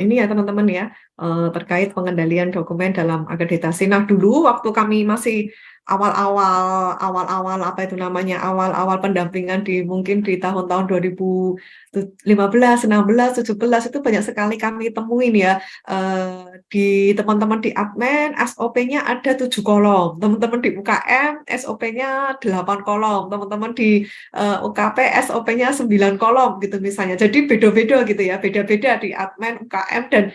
ini ya teman-teman ya, terkait pengendalian dokumen dalam akreditasi. Nah, dulu waktu kami masih awal-awal apa itu namanya, awal-awal pendampingan mungkin di tahun-tahun 2015, 16, 17 itu banyak sekali kami temuin ya, di teman-teman di admin SOP-nya ada 7 kolom, teman-teman di UKM SOP-nya 8 kolom, teman-teman di UKP SOP-nya 9 kolom gitu misalnya. Jadi beda-beda gitu ya, beda-beda di admin, UKM dan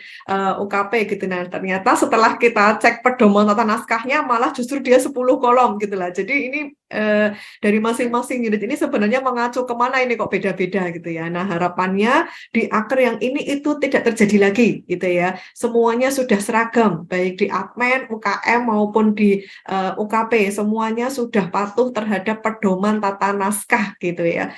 UKP gitu. Nah, ternyata setelah kita cek pedoman tata naskahnya malah justru dia 10 kolom gitu lah. Jadi ini dari masing-masing unit ini sebenarnya mengacu kemana ini kok beda-beda gitu ya. Nah, harapannya di aker yang ini itu tidak terjadi lagi gitu ya. Semuanya sudah seragam, baik di admin, UKM maupun di UKP, semuanya sudah patuh terhadap pedoman tata naskah gitu ya.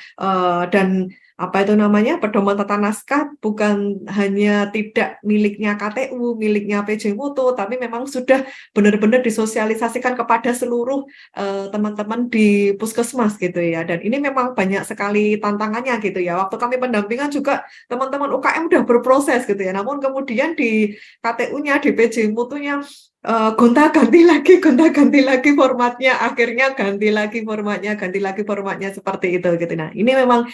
Dan apa itu namanya, pedoman tata naskah bukan hanya tidak miliknya KTU, miliknya PJ Mutu, tapi memang sudah benar-benar disosialisasikan kepada seluruh teman-teman di puskesmas gitu ya. Dan ini memang banyak sekali tantangannya gitu ya. Waktu kami pendampingan juga teman-teman UKM udah berproses gitu ya. Namun kemudian di KTU-nya, di PJ Mutunya gonta-ganti lagi formatnya, akhirnya ganti lagi formatnya seperti itu gitu. Nah, ini memang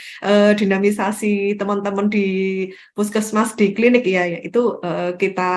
dinamisasi teman-teman di puskesmas, di klinik ya, itu kita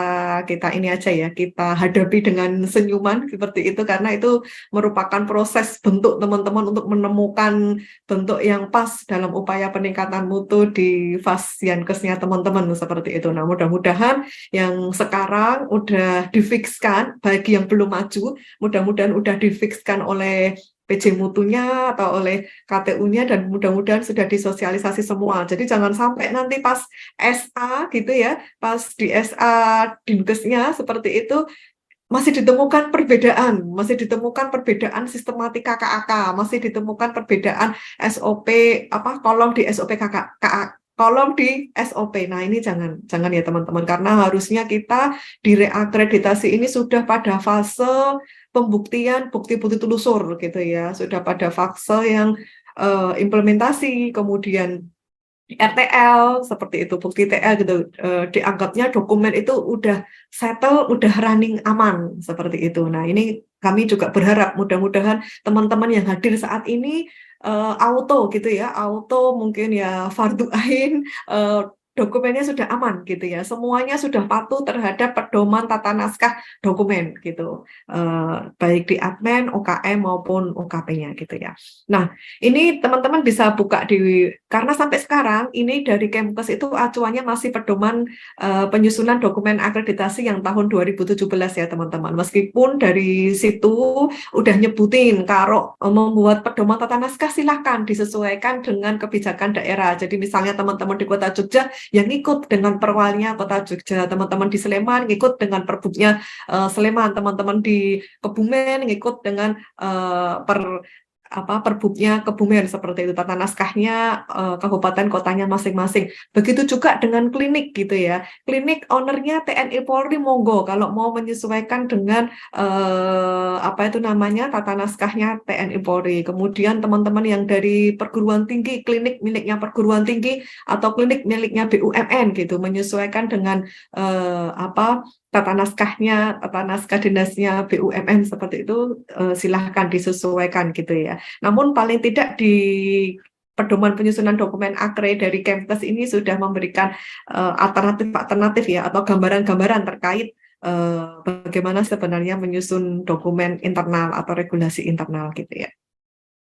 kita ini aja ya, kita hadapi dengan senyuman seperti itu karena itu merupakan proses bentuk teman-teman untuk menemukan bentuk yang pas dalam upaya peningkatan mutu di Fasyankesnya teman-teman seperti itu. Nah, mudah-mudahan yang sekarang udah difikskan, bagi yang belum maju, mudah-mudahan udah difikskan oleh PJ Mutunya atau oleh KTU-nya dan mudah-mudahan sudah disosialisasi semua. Jadi jangan sampai nanti pas SA gitu ya, pas di SA Dinkesnya seperti itu masih ditemukan perbedaan sistematika KAK, masih ditemukan perbedaan SOP apa kolom di SOP KK, kolom di SOP. Nah, ini jangan ya teman-teman, karena harusnya kita di reakreditasi ini sudah pada fase pembuktian bukti-bukti telusur gitu ya, sudah pada fase yang implementasi, kemudian RTL seperti itu, bukti TL gitu, dianggapnya dokumen itu udah settle, udah running aman seperti itu. Nah, ini kami juga berharap mudah-mudahan teman-teman yang hadir saat ini auto gitu ya, auto mungkin ya fardu ain, dokumennya sudah aman gitu ya, semuanya sudah patuh terhadap pedoman tata naskah dokumen gitu, baik di admin, UKM maupun UKP-nya gitu ya. Nah, ini teman-teman bisa buka karena sampai sekarang ini dari Kemkes itu acuannya masih pedoman penyusunan dokumen akreditasi yang tahun 2017 ya teman-teman. Meskipun dari situ udah nyebutin kalau membuat pedoman tata naskah silahkan disesuaikan dengan kebijakan daerah. Jadi misalnya teman-teman di Kota Jogja yang ikut dengan perwalnya Kota Jogja, teman-teman di Sleman ngikut dengan perbuknya Sleman, teman-teman di Kebumen ngikut dengan perbuknya Kebumen seperti itu, tata naskahnya kabupaten kotanya masing-masing. Begitu juga dengan klinik gitu ya. Klinik ownernya TNI Polri, monggo kalau mau menyesuaikan dengan tata naskahnya TNI Polri. Kemudian teman-teman yang dari perguruan tinggi, klinik miliknya perguruan tinggi atau klinik miliknya BUMN gitu, menyesuaikan dengan tata naskah dinasnya BUMN seperti itu, silahkan disesuaikan gitu ya. Namun paling tidak di pedoman penyusunan dokumen akre dari Kemkes ini sudah memberikan alternatif ya, atau gambaran-gambaran terkait bagaimana sebenarnya menyusun dokumen internal atau regulasi internal gitu ya.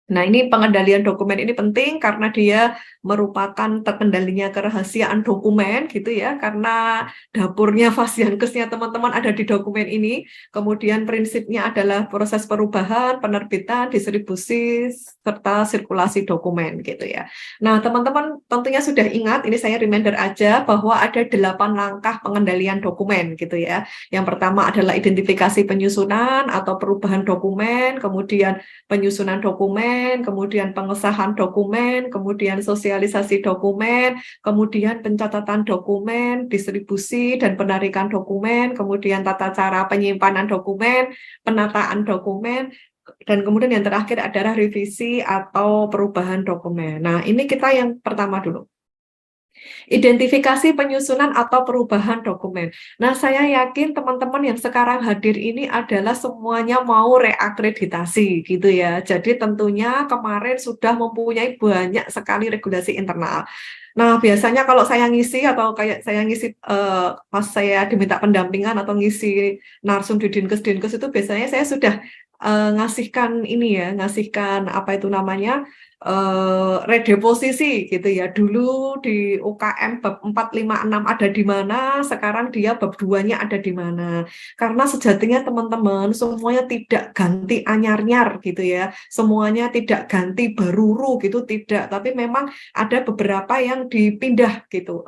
Nah, ini pengendalian dokumen ini penting karena dia merupakan terkendalinya kerahasiaan dokumen gitu ya, karena dapurnya Fasyankesnya teman-teman ada di dokumen ini. Kemudian prinsipnya adalah proses perubahan, penerbitan, distribusi, serta sirkulasi dokumen gitu ya. Nah, teman-teman tentunya sudah ingat, ini saya reminder aja bahwa ada 8 langkah pengendalian dokumen gitu ya. Yang pertama adalah identifikasi penyusunan atau perubahan dokumen, kemudian penyusunan dokumen, kemudian pengesahan dokumen, kemudian sosialisasi dokumen, kemudian pencatatan dokumen, distribusi dan penarikan dokumen, kemudian tata cara penyimpanan dokumen, penataan dokumen, dan kemudian yang terakhir adalah revisi atau perubahan dokumen. Nah, ini kita yang pertama dulu. Identifikasi penyusunan atau perubahan dokumen. Nah, saya yakin teman-teman yang sekarang hadir ini adalah semuanya mau reakreditasi gitu ya. Jadi tentunya kemarin sudah mempunyai banyak sekali regulasi internal. Nah, biasanya kalau saya ngisi atau kayak saya ngisi pas saya diminta pendampingan atau ngisi narsum di Dinkes itu biasanya saya sudah ngasihkan ini ya, ngasihkan apa itu namanya redeposisi gitu ya. Dulu di UKM bab 4, 5, 6 ada di mana, sekarang dia bab 2-nya ada di mana. Karena sejatinya teman-teman semuanya tidak ganti anyar-nyar gitu ya. Semuanya tidak ganti baruru gitu tidak, tapi memang ada beberapa yang dipindah gitu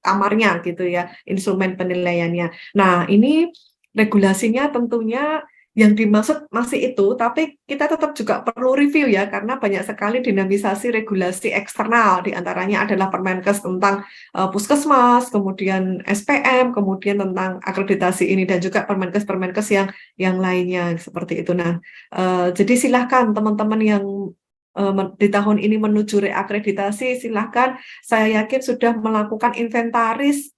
kamarnya gitu ya, instrumen penilaiannya. Nah, ini regulasinya tentunya yang dimaksud masih itu, tapi kita tetap juga perlu review ya, karena banyak sekali dinamisasi regulasi eksternal, diantaranya adalah Permenkes tentang Puskesmas, kemudian SPM, kemudian tentang akreditasi ini, dan juga Permenkes yang lainnya, seperti itu. Nah, jadi silahkan teman-teman yang di tahun ini menuju reakreditasi, silahkan, saya yakin sudah melakukan inventaris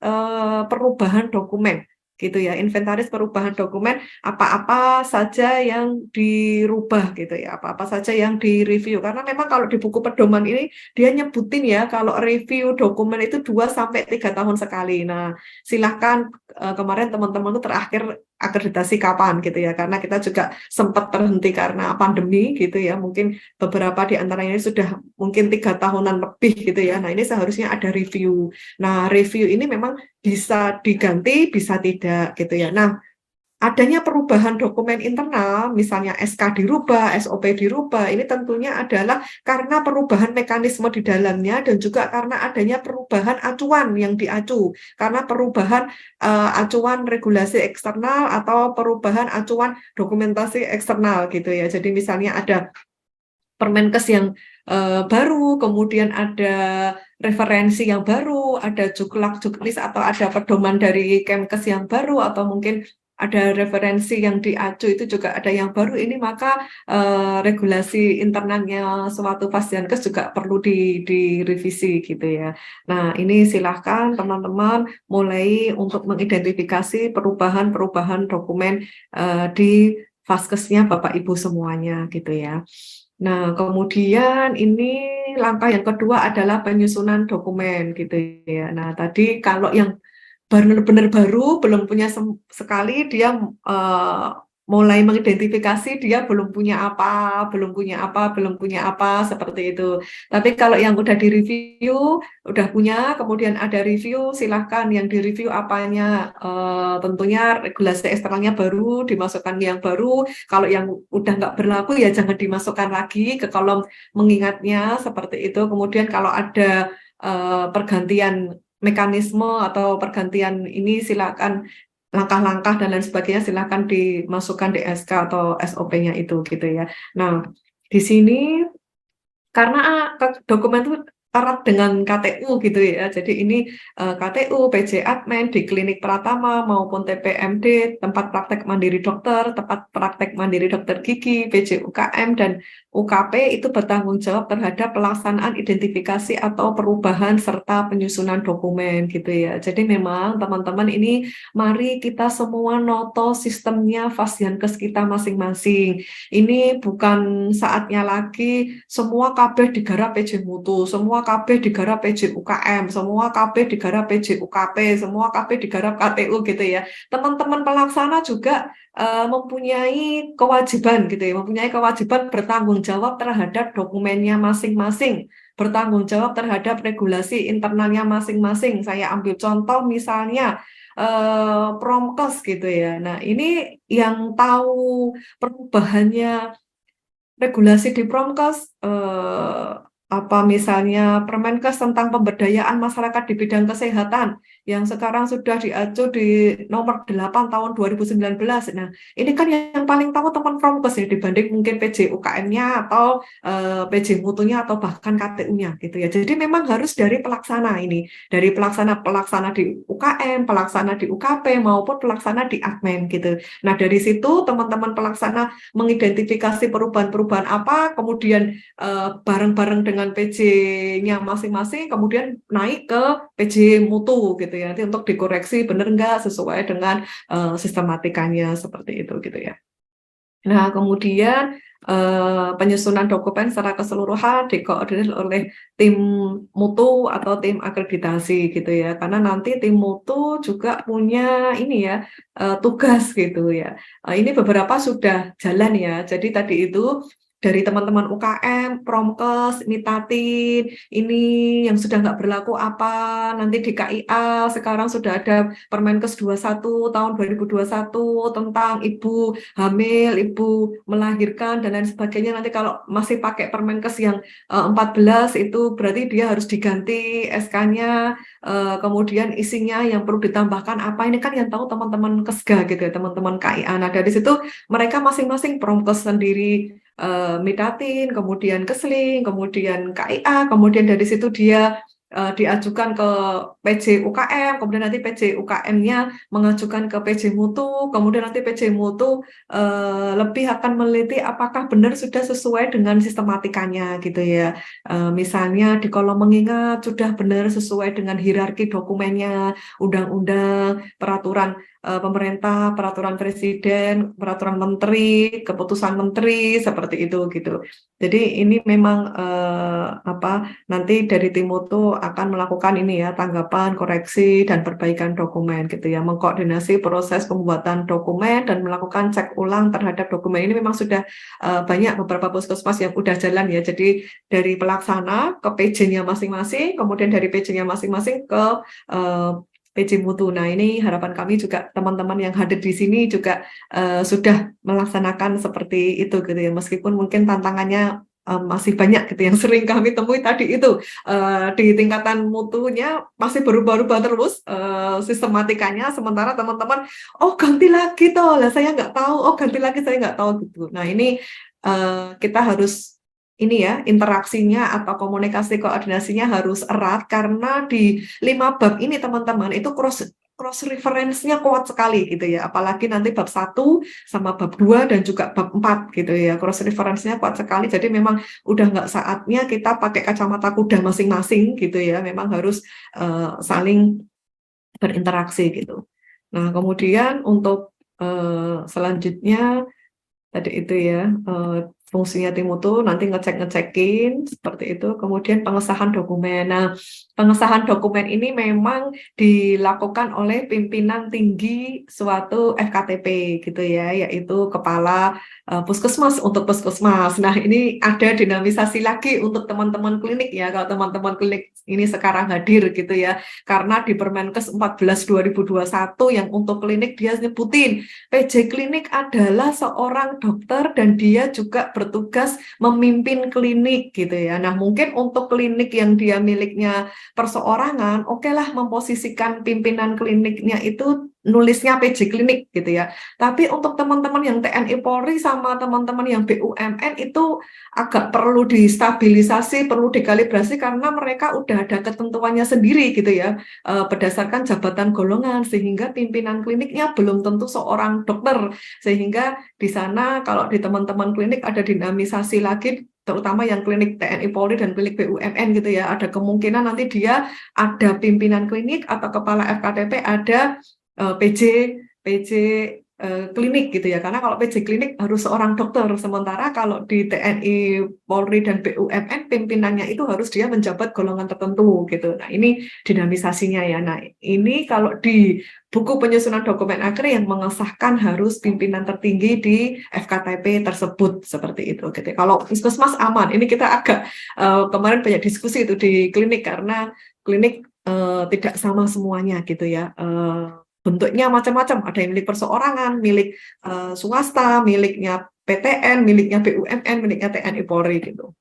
perubahan dokumen gitu ya, inventaris perubahan dokumen, apa-apa saja yang dirubah gitu ya, apa-apa saja yang direview. Karena memang kalau di buku pedoman ini dia nyebutin ya kalau review dokumen itu 2 sampai 3 tahun sekali. Nah, silahkan kemarin teman-teman itu terakhir akreditasi kapan gitu ya, karena kita juga sempat terhenti karena pandemi gitu ya, mungkin beberapa di antaranya ini sudah mungkin 3 tahunan lebih gitu ya. Nah, ini seharusnya ada review. Nah, review ini memang bisa diganti, bisa tidak gitu ya. Nah, adanya perubahan dokumen internal, misalnya SK dirubah, SOP dirubah, ini tentunya adalah karena perubahan mekanisme di dalamnya dan juga karena adanya perubahan acuan yang diacu, karena perubahan acuan regulasi eksternal atau perubahan acuan dokumentasi eksternal gitu ya. Jadi misalnya ada Permenkes yang baru, kemudian ada referensi yang baru, ada juklak-juknis atau ada pedoman dari Kemkes yang baru, atau mungkin ada referensi yang diacu itu juga ada yang baru, ini maka regulasi internalnya suatu Fasdiankes juga perlu direvisi gitu ya. Nah, ini silahkan teman-teman mulai untuk mengidentifikasi perubahan-perubahan dokumen di Faskesnya Bapak Ibu semuanya gitu ya. Nah, kemudian ini langkah yang kedua adalah penyusunan dokumen gitu ya. Nah, tadi kalau yang benar-benar baru, belum punya sekali, dia mulai mengidentifikasi dia belum punya apa, belum punya apa, belum punya apa, seperti itu. Tapi kalau yang udah direview, udah punya, kemudian ada review, silahkan yang direview apanya, tentunya regulasi eksternalnya baru, dimasukkan yang baru. Kalau yang udah nggak berlaku ya jangan dimasukkan lagi ke kolom mengingatnya, seperti itu. Kemudian kalau ada pergantian mekanisme atau pergantian ini, silakan langkah-langkah dan lain sebagainya silakan dimasukkan di SK atau SOP-nya itu gitu ya. Nah, di sini karena dokumen itu erat dengan KTU gitu ya. Jadi ini KTU, PJ Admin di Klinik Pratama maupun TPMD, tempat praktek mandiri dokter, tempat praktek mandiri dokter gigi, PJ UKM dan UKP itu bertanggung jawab terhadap pelaksanaan identifikasi atau perubahan serta penyusunan dokumen gitu ya. Jadi memang teman-teman ini mari kita semua noto sistemnya Fasdiankes kita masing-masing. Ini bukan saatnya lagi semua KB digarap PJ Mutu, semua KB digarap PJ UKM, semua KB digarap PJ UKP, semua KB digarap KTU gitu ya. Teman-teman pelaksana juga mempunyai kewajiban gitu ya, mempunyai kewajiban bertanggung jawab terhadap dokumennya masing-masing, bertanggung jawab terhadap regulasi internalnya masing-masing. Saya ambil contoh misalnya Promkes gitu ya. Nah, ini yang tahu perubahannya regulasi di Promkes, apa misalnya Permenkes tentang pemberdayaan masyarakat di bidang kesehatan, yang sekarang sudah diacu di nomor 8 tahun 2019. Nah, ini kan yang paling tahu teman Promkes ya dibanding mungkin PJ UKM-nya atau PJ Mutunya atau bahkan KTU-nya gitu ya. Jadi memang harus dari pelaksana ini, dari pelaksana di UKM, pelaksana di UKP maupun pelaksana di Admin gitu. Nah, dari situ teman-teman pelaksana mengidentifikasi perubahan-perubahan apa, kemudian bareng-bareng dengan PJ-nya masing-masing, kemudian naik ke PJ Mutu gitu ya. Nanti untuk dikoreksi benar nggak sesuai dengan sistematikanya seperti itu gitu ya. Nah, kemudian penyusunan dokumen secara keseluruhan dikoordinir oleh tim mutu atau tim akreditasi gitu ya. Karena nanti tim mutu juga punya ini ya tugas gitu ya. Ini beberapa sudah jalan ya. Jadi tadi itu dari teman-teman UKM, Promkes, Mitatin, ini yang sudah nggak berlaku apa, nanti di KIA sekarang sudah ada Permenkes 21 tahun 2021 tentang ibu hamil, ibu melahirkan dan lain sebagainya. Nanti kalau masih pakai Permenkes yang 14 itu berarti dia harus diganti SK-nya, kemudian isinya yang perlu ditambahkan apa, ini kan yang tahu teman-teman Kesga gitu ya, teman-teman KIA. Nah, dari situ mereka masing-masing Promkes sendiri Mitatin, kemudian Kesling, kemudian KIA, kemudian dari situ dia diajukan ke PJ UKM, kemudian nanti PJ UKM-nya mengajukan ke PJ Mutu, kemudian nanti PJ Mutu lebih akan meneliti apakah benar sudah sesuai dengan sistematikanya gitu ya. Misalnya di kolom mengingat sudah benar sesuai dengan hierarki dokumennya, undang-undang, peraturan pemerintah, peraturan presiden, peraturan menteri, keputusan menteri seperti itu gitu. Jadi ini memang nanti dari tim mutu akan melakukan ini ya tanggapan, koreksi dan perbaikan dokumen gitu ya, mengkoordinasi proses pembuatan dokumen dan melakukan cek ulang terhadap dokumen. Ini memang sudah banyak beberapa puskesmas yang udah jalan ya. Jadi dari pelaksana ke PJ-nya masing-masing, kemudian dari PJ-nya masing-masing ke PJ Mutu. Nah, ini harapan kami juga teman-teman yang hadir di sini juga sudah melaksanakan seperti itu gitu ya. Meskipun mungkin tantangannya masih banyak gitu yang sering kami temui tadi itu di tingkatan mutunya masih berubah-ubah terus sistematikanya, sementara teman-teman ganti lagi toh lah saya nggak tahu, ganti lagi saya nggak tahu gitu. Nah, ini kita harus ini ya interaksinya atau komunikasi koordinasinya harus erat karena di 5 bab ini teman-teman itu cross reference-nya kuat sekali gitu ya, apalagi nanti bab 1 sama bab 2 dan juga bab 4 gitu ya, cross reference-nya kuat sekali. Jadi memang udah nggak saatnya kita pakai kacamata kuda masing-masing gitu ya, memang harus saling berinteraksi gitu. Nah, kemudian untuk selanjutnya tadi itu ya, fungsinya tim mutu nanti ngecekin seperti itu, kemudian pengesahan dokumen. Nah, pengesahan dokumen ini memang dilakukan oleh pimpinan tinggi suatu FKTP gitu ya, yaitu kepala puskesmas untuk puskesmas. Nah, ini ada dinamisasi lagi untuk teman-teman klinik ya, kalau teman-teman klinik ini sekarang hadir gitu ya, karena di Permenkes 14 2021 yang untuk klinik dia nyebutin PJ klinik adalah seorang dokter dan dia juga bertugas memimpin klinik gitu ya. Nah, mungkin untuk klinik yang dia miliknya perseorangan, oke lah memposisikan pimpinan kliniknya itu nulisnya PJ klinik gitu ya. Tapi untuk teman-teman yang TNI Polri sama teman-teman yang BUMN itu agak perlu distabilisasi, perlu dikalibrasi karena mereka udah ada ketentuannya sendiri gitu ya, berdasarkan jabatan golongan, sehingga pimpinan kliniknya belum tentu seorang dokter, sehingga di sana kalau di teman-teman klinik ada dinamisasi lagi, terutama yang klinik TNI Polri dan klinik BUMN gitu ya, ada kemungkinan nanti dia ada pimpinan klinik atau kepala FKTP, ada PJ klinik gitu ya, karena kalau PJ klinik harus seorang dokter, sementara kalau di TNI Polri dan BUMN pimpinannya itu harus dia menjabat golongan tertentu gitu. Nah, ini dinamisasinya ya. Nah, ini kalau di buku penyusunan dokumen akhir yang mengesahkan harus pimpinan tertinggi di FKTP tersebut seperti itu gitu. Kalau puskesmas aman, ini kita agak kemarin banyak diskusi itu di klinik karena klinik tidak sama semuanya gitu ya. Bentuknya macam-macam, ada yang milik perseorangan, milik swasta, miliknya PTN, miliknya BUMN, miliknya TNI Polri gitu.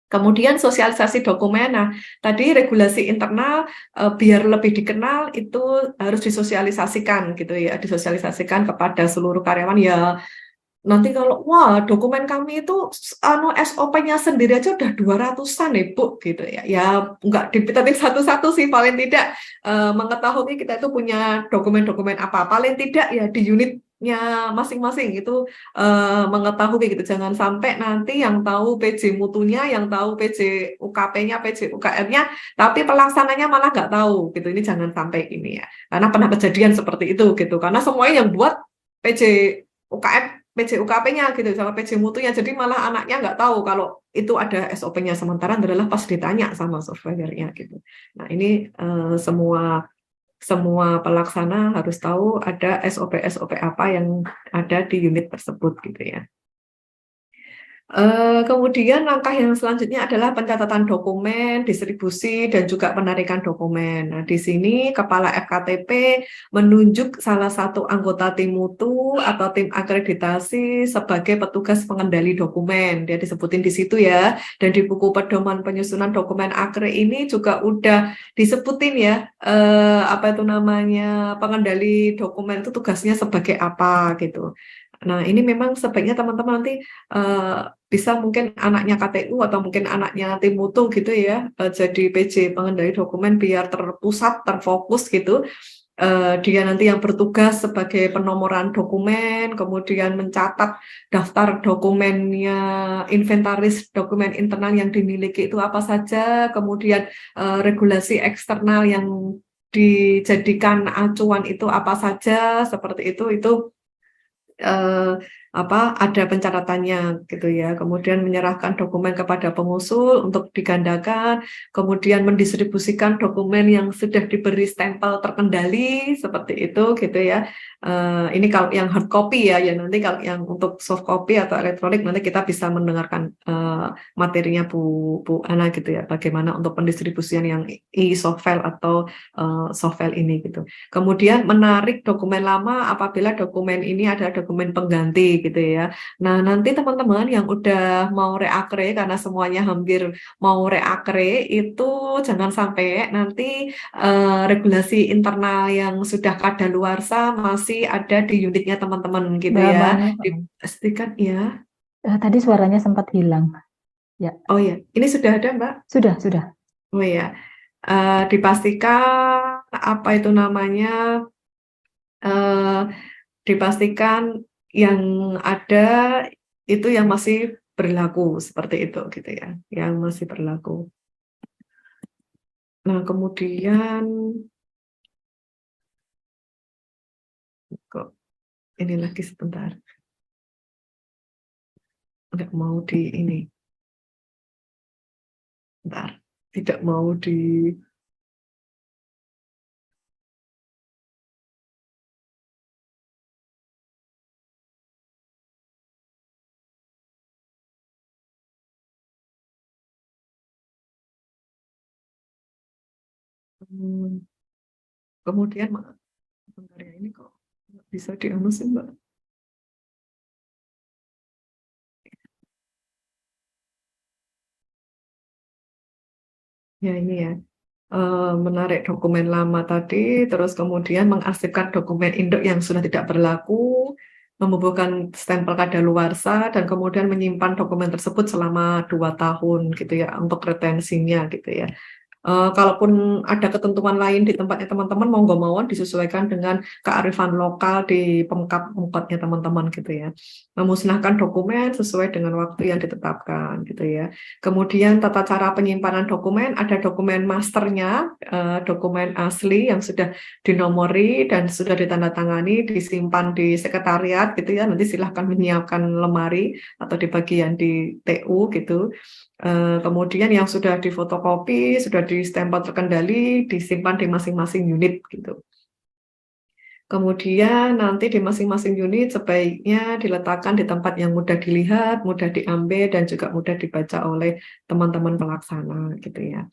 Kemudian sosialisasi dokumen. Nah, tadi regulasi internal biar lebih dikenal itu harus disosialisasikan gitu ya, disosialisasikan kepada seluruh karyawan ya. Nanti kalau wah dokumen kami itu SOP-nya sendiri aja udah 200-an ya Bu gitu ya. Ya nggak dipetatin satu-satu sih, paling tidak mengetahui kita itu punya dokumen-dokumen apa. Paling tidak ya di unitnya masing-masing itu mengetahui gitu. Jangan sampai nanti yang tahu PJ mutunya, yang tahu PJ UKP-nya, PJ UKM-nya, tapi pelaksananya malah nggak tahu gitu. Ini jangan sampai ini ya. Karena pernah kejadian seperti itu gitu. Karena semuanya yang buat PJ UKM, PJ UKP-nya gitu sama PJ mutunya, jadi malah anaknya nggak tahu kalau itu ada SOP-nya, sementara adalah pas ditanya sama surveyornya gitu. Nah ini semua pelaksana harus tahu ada SOP apa yang ada di unit tersebut gitu ya. Kemudian langkah yang selanjutnya adalah pencatatan dokumen, distribusi, dan juga penarikan dokumen. Nah, di sini Kepala FKTP menunjuk salah satu anggota tim mutu atau tim akreditasi sebagai petugas pengendali dokumen. Dia disebutin di situ ya. Dan di buku pedoman penyusunan dokumen akre ini juga udah disebutin ya, apa itu namanya, pengendali dokumen itu tugasnya sebagai apa gitu. Nah, ini memang sebaiknya teman-teman nanti bisa mungkin anaknya KTU atau mungkin anaknya tim mutu gitu ya, jadi PJ pengendali dokumen biar terpusat, terfokus gitu. Dia nanti yang bertugas sebagai penomoran dokumen, kemudian mencatat daftar dokumennya, inventaris dokumen internal yang dimiliki itu apa saja, kemudian regulasi eksternal yang dijadikan acuan itu apa saja, seperti itu ada pencatatannya gitu ya. Kemudian menyerahkan dokumen kepada pengusul untuk digandakan, kemudian mendistribusikan dokumen yang sudah diberi stempel terkendali seperti itu gitu ya. Ini kalau yang hard copy ya, nanti kalau yang untuk soft copy atau elektronik nanti kita bisa mendengarkan materinya Bu Ana gitu ya, bagaimana untuk pendistribusian yang e-soft file atau soft file ini gitu. Kemudian menarik dokumen lama apabila dokumen ini ada dokumen pengganti gitu ya. Nah, nanti teman-teman yang udah mau reakre, karena semuanya hampir mau reakre, itu jangan sampai nanti regulasi internal yang sudah kadaluarsa masih ada di unitnya teman-teman gitu Mbak ya. Anu, Dipastikan ya. tadi suaranya sempat hilang. Ya, Oh ya, ini sudah ada Mbak? sudah, sudah. Oh ya, dipastikan apa itu namanya, eh, dipastikan yang ada itu yang masih berlaku seperti itu gitu ya, yang masih berlaku. Nah, kemudian kok ini lagi sebentar, nggak mau di ini, bentar, tidak mau di kemudian bentar ya, ini kok nggak bisa dianusin Mbak. Ya ini ya, menarik dokumen lama tadi, terus kemudian mengarsipkan dokumen induk yang sudah tidak berlaku, membubuhkan stempel kadaluarsa, dan kemudian menyimpan dokumen tersebut selama 2 tahun gitu ya untuk retensinya gitu ya. Kalaupun ada ketentuan lain di tempatnya teman-teman, mau nggak mau disesuaikan dengan kearifan lokal di pemkapnya teman-teman gitu ya. Memusnahkan dokumen sesuai dengan waktu yang ditetapkan gitu ya. Kemudian tata cara penyimpanan dokumen, ada dokumen masternya, dokumen asli yang sudah dinomori dan sudah ditandatangani, disimpan di sekretariat gitu ya. Nanti silahkan menyiapkan lemari atau di bagian di TU gitu. Kemudian yang sudah difotokopi, sudah di-stempel terkendali, disimpan di masing-masing unit gitu. Kemudian nanti di masing-masing unit sebaiknya diletakkan di tempat yang mudah dilihat, mudah diambil, dan juga mudah dibaca oleh teman-teman pelaksana gitu ya.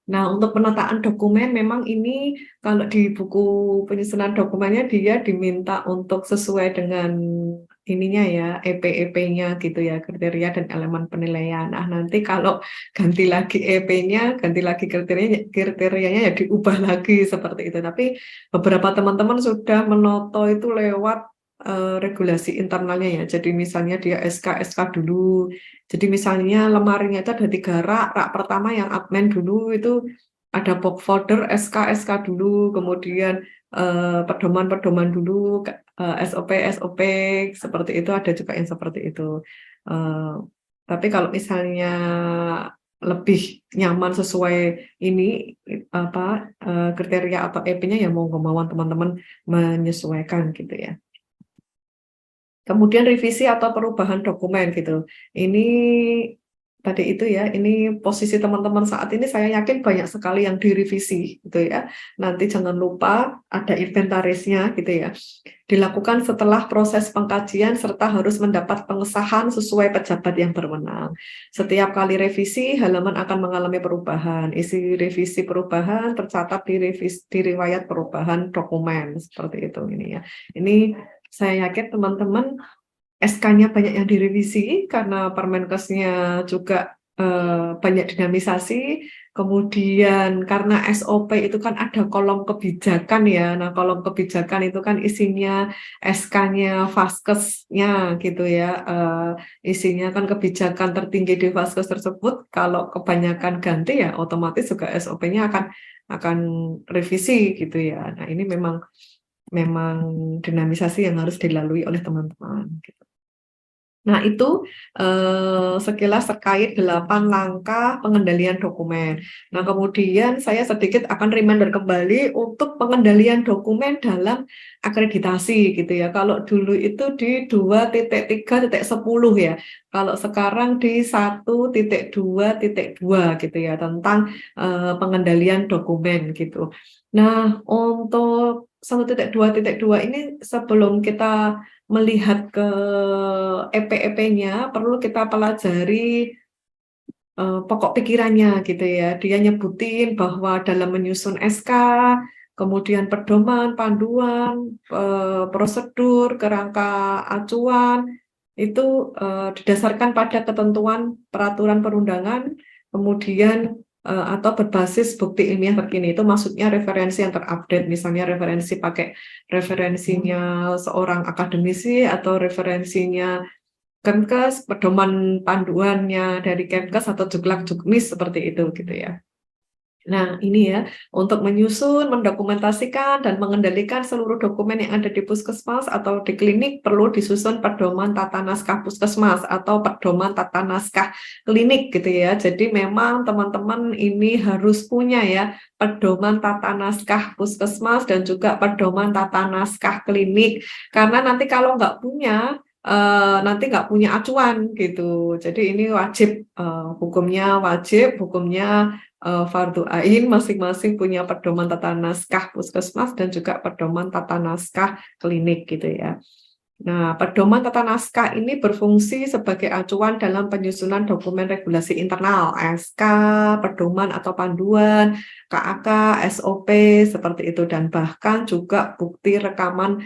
Nah, untuk penataan dokumen memang ini kalau di buku penyusunan dokumennya dia diminta untuk sesuai dengan ininya ya, EP-nya gitu ya, kriteria dan elemen penilaian. Nah, nanti kalau ganti lagi EP-nya, ganti lagi kriterianya ya diubah lagi seperti itu. Tapi beberapa teman-teman sudah menoto itu lewat regulasi internalnya ya. Jadi misalnya dia SK dulu. Jadi misalnya lemarinya itu ada 3 rak pertama yang admin dulu itu ada box folder SK dulu, kemudian pedoman-pedoman dulu, SOP seperti itu, ada juga yang seperti itu. Eh, tapi kalau misalnya lebih nyaman sesuai ini apa kriteria atau EP-nya ya mau kemauan teman-teman menyesuaikan gitu ya. Kemudian revisi atau perubahan dokumen gitu. Ini tadi itu ya, ini posisi teman-teman saat ini saya yakin banyak sekali yang direvisi gitu ya. Nanti jangan lupa ada inventarisnya gitu ya. Dilakukan setelah proses pengkajian serta harus mendapat pengesahan sesuai pejabat yang berwenang. Setiap kali revisi, halaman akan mengalami perubahan. Isi revisi perubahan tercatat di riwayat perubahan dokumen seperti itu ini ya. Ini saya yakin teman-teman SK-nya banyak yang direvisi karena Permenkesnya juga banyak dinamisasi. Kemudian karena SOP itu kan ada kolom kebijakan ya. Nah, kolom kebijakan itu kan isinya SK-nya Vaskesnya gitu ya. Isinya kan kebijakan tertinggi di Vaskes tersebut. Kalau kebanyakan ganti ya otomatis juga SOP-nya akan revisi gitu ya. Nah, ini memang dinamisasi yang harus dilalui oleh teman-teman. Nah, itu sekilas terkait 8 langkah pengendalian dokumen. Nah, kemudian saya sedikit akan reminder kembali untuk pengendalian dokumen dalam akreditasi gitu ya. Kalau dulu itu di 2.3.10 ya. Kalau sekarang di 1.2.2 gitu ya tentang pengendalian dokumen gitu. Nah, untuk 1.2.2 ini sebelum kita melihat ke EP-EP-nya perlu kita pelajari pokok pikirannya gitu ya. Dia nyebutin bahwa dalam menyusun SK, kemudian pedoman, panduan, prosedur, kerangka acuan itu didasarkan pada ketentuan peraturan perundangan, kemudian atau berbasis bukti ilmiah terkini. Itu maksudnya referensi yang terupdate, misalnya referensinya seorang akademisi atau referensinya Kemkes, pedoman panduannya dari Kemkes atau Juklak Jukmis seperti itu gitu ya. Nah, ini ya, untuk menyusun, mendokumentasikan, dan mengendalikan seluruh dokumen yang ada di puskesmas atau di klinik perlu disusun pedoman tata naskah puskesmas atau pedoman tata naskah klinik gitu ya. Jadi memang teman-teman ini harus punya ya pedoman tata naskah puskesmas dan juga pedoman tata naskah klinik. Karena nanti kalau nggak punya, nanti nggak punya acuan gitu. Jadi ini wajib, hukumnya fardu ain, masing-masing punya pedoman tata naskah puskesmas dan juga pedoman tata naskah klinik gitu ya. Nah, pedoman tata naskah ini berfungsi sebagai acuan dalam penyusunan dokumen regulasi internal, SK, pedoman atau panduan, KAK, SOP seperti itu, dan bahkan juga bukti rekaman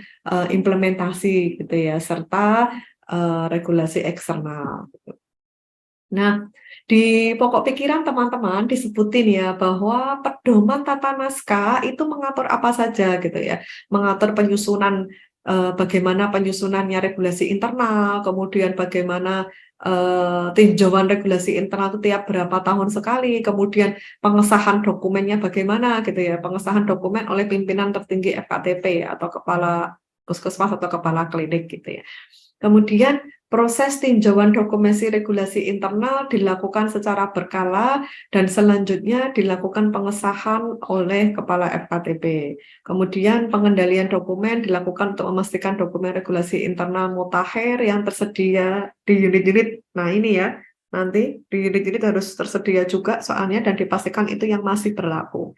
implementasi gitu ya, serta regulasi eksternal. Nah, di pokok pikiran teman-teman disebutin ya bahwa pedoman tata naskah itu mengatur apa saja gitu ya. Mengatur penyusunan bagaimana penyusunannya regulasi internal, kemudian bagaimana tinjauan regulasi internal itu tiap berapa tahun sekali, kemudian pengesahan dokumennya bagaimana gitu ya. Pengesahan dokumen oleh pimpinan tertinggi FKTP atau kepala puskesmas atau kepala klinik gitu ya. Kemudian proses tinjauan dokumentasi regulasi internal dilakukan secara berkala dan selanjutnya dilakukan pengesahan oleh Kepala FKTP. Kemudian pengendalian dokumen dilakukan untuk memastikan dokumen regulasi internal mutakhir yang tersedia di unit-unit. Nah ini ya, nanti di unit-unit harus tersedia juga soalnya dan dipastikan itu yang masih berlaku.